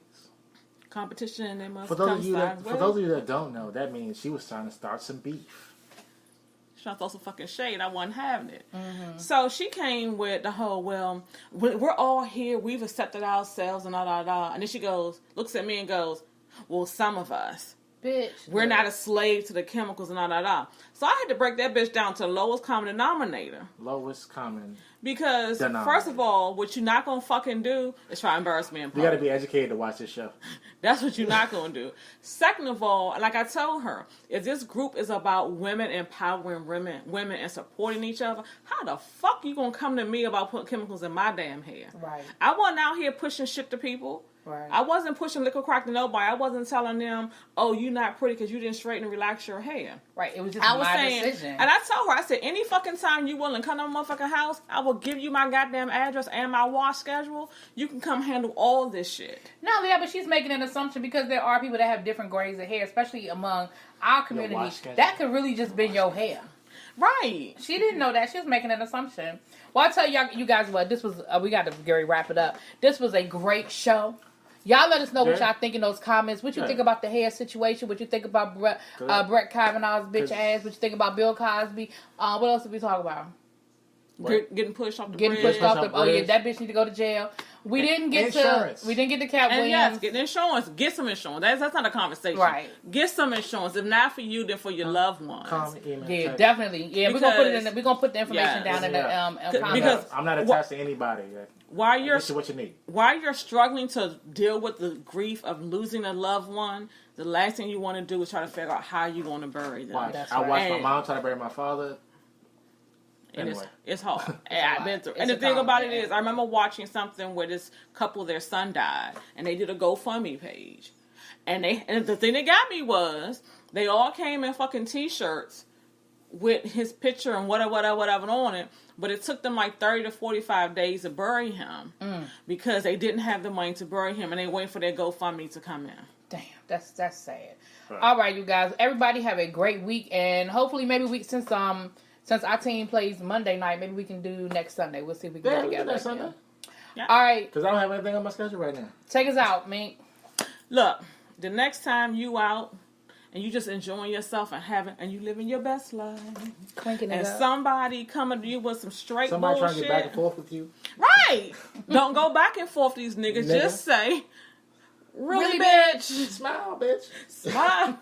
[SPEAKER 2] competition, they must
[SPEAKER 1] For
[SPEAKER 2] come
[SPEAKER 1] those
[SPEAKER 2] sideways.
[SPEAKER 1] of you that don't know, that means she was trying to start some beef.
[SPEAKER 2] She trying to throw some fucking shade. I wasn't having it.
[SPEAKER 3] Mm-hmm.
[SPEAKER 2] So she came with the whole, well, we're all here. We've accepted ourselves and da. And then she looks at me and goes, well, some of us.
[SPEAKER 3] Bitch.
[SPEAKER 2] We're not a slave to the chemicals and da. So I had to break that bitch down to the lowest common denominator.
[SPEAKER 1] Lowest common.
[SPEAKER 2] Because,
[SPEAKER 1] Denominator.
[SPEAKER 2] first of all, what you're not going to fucking do is try to embarrass me in
[SPEAKER 1] You
[SPEAKER 2] public.
[SPEAKER 1] got to be educated to watch this show.
[SPEAKER 2] That's what you're not going to do. Second of all, like I told her, if this group is about women empowering women and supporting each other, how the fuck you going to come to me about putting chemicals in my damn hair?
[SPEAKER 3] Right.
[SPEAKER 2] I wasn't out here pushing shit to people.
[SPEAKER 3] Right.
[SPEAKER 2] I wasn't pushing liquid crack to nobody. I wasn't telling them, oh, you're not pretty because you didn't straighten and relax your hair.
[SPEAKER 3] Right. It was just
[SPEAKER 2] I was
[SPEAKER 3] my
[SPEAKER 2] saying,
[SPEAKER 3] decision.
[SPEAKER 2] and I told her, I said, any fucking time you willing to come to my motherfucking house, I will give you my goddamn address and my wash schedule. You can come handle all this shit.
[SPEAKER 3] No, yeah, but she's making an assumption because there are people that have different grades of hair, especially among our community.
[SPEAKER 1] wash schedule.
[SPEAKER 3] That could really just be your hair.
[SPEAKER 2] Right.
[SPEAKER 3] She didn't know that. She was making an assumption. Well, I tell you guys what, this was, we got to Gary wrap it up. This was a great show. Y'all let us know what
[SPEAKER 1] Yeah.
[SPEAKER 3] y'all think in those comments. What you think about the hair situation? What you think about Brett Kavanaugh's bitch ass? What you think about Bill Cosby? What else did we talk about?
[SPEAKER 2] Getting pushed off the
[SPEAKER 3] Getting
[SPEAKER 2] bridge.
[SPEAKER 3] pushed off the.
[SPEAKER 1] Pushed off
[SPEAKER 3] Oh yeah,
[SPEAKER 1] bridge.
[SPEAKER 3] that bitch need to go to jail. We didn't get
[SPEAKER 1] Insurance.
[SPEAKER 3] to. We didn't get to Cat
[SPEAKER 2] And
[SPEAKER 3] Williams.
[SPEAKER 2] yes, get insurance. Get some insurance. That's not a conversation.
[SPEAKER 3] Right.
[SPEAKER 2] Get some insurance. If not for you, then for your loved ones.
[SPEAKER 1] Call me, email,
[SPEAKER 3] Yeah,
[SPEAKER 1] text.
[SPEAKER 3] definitely. Yeah, we're gonna put it in.
[SPEAKER 2] Because-
[SPEAKER 3] We're gonna put the information
[SPEAKER 2] Yes.
[SPEAKER 3] down in the
[SPEAKER 1] Yeah.
[SPEAKER 3] comments.
[SPEAKER 2] Because-
[SPEAKER 1] I'm not attached to anybody.
[SPEAKER 2] While you're
[SPEAKER 1] This is what you need.
[SPEAKER 2] while you're struggling to deal with the grief of losing a loved one, the last thing you want to do is try to figure out how you're going to bury them.
[SPEAKER 1] Watch.
[SPEAKER 3] That's
[SPEAKER 1] I
[SPEAKER 3] right.
[SPEAKER 1] watched my
[SPEAKER 2] And-
[SPEAKER 1] mom try to bury my father.
[SPEAKER 2] And
[SPEAKER 1] Anyway.
[SPEAKER 2] it's hard. And I've been through. And
[SPEAKER 3] It's
[SPEAKER 2] the
[SPEAKER 3] a
[SPEAKER 2] thing about it
[SPEAKER 3] complicated.
[SPEAKER 2] is, I remember watching something where this couple, their son died, and they did a GoFundMe page. And the thing that got me was they all came in fucking t-shirts with his picture and whatever on it. But it took them like 30 to 45 days to bury him because they didn't have the money to bury him, and they waited for their GoFundMe to come in.
[SPEAKER 3] Damn, that's sad.
[SPEAKER 1] Right.
[SPEAKER 3] All right, you guys. Everybody have a great week, and hopefully, maybe since our team plays Monday night, maybe we can do next Sunday. We'll see if we can
[SPEAKER 1] Yeah,
[SPEAKER 3] get
[SPEAKER 1] we can
[SPEAKER 3] together.
[SPEAKER 1] do Sunday.
[SPEAKER 3] All right,
[SPEAKER 1] Because I don't have anything on my schedule right now.
[SPEAKER 3] take us out, Mink.
[SPEAKER 2] Look, the next time you out and you just enjoying yourself and you living your best life,
[SPEAKER 3] Clinking it
[SPEAKER 2] and
[SPEAKER 3] up.
[SPEAKER 2] somebody coming to you with some straight
[SPEAKER 1] Somebody trying
[SPEAKER 2] bullshit,
[SPEAKER 1] to get back and forth with you.
[SPEAKER 2] right? Don't go back and forth, these niggas.
[SPEAKER 1] Nigga.
[SPEAKER 2] Just say, really,
[SPEAKER 3] Really,
[SPEAKER 2] bitch,
[SPEAKER 1] Smile, bitch.
[SPEAKER 2] smile.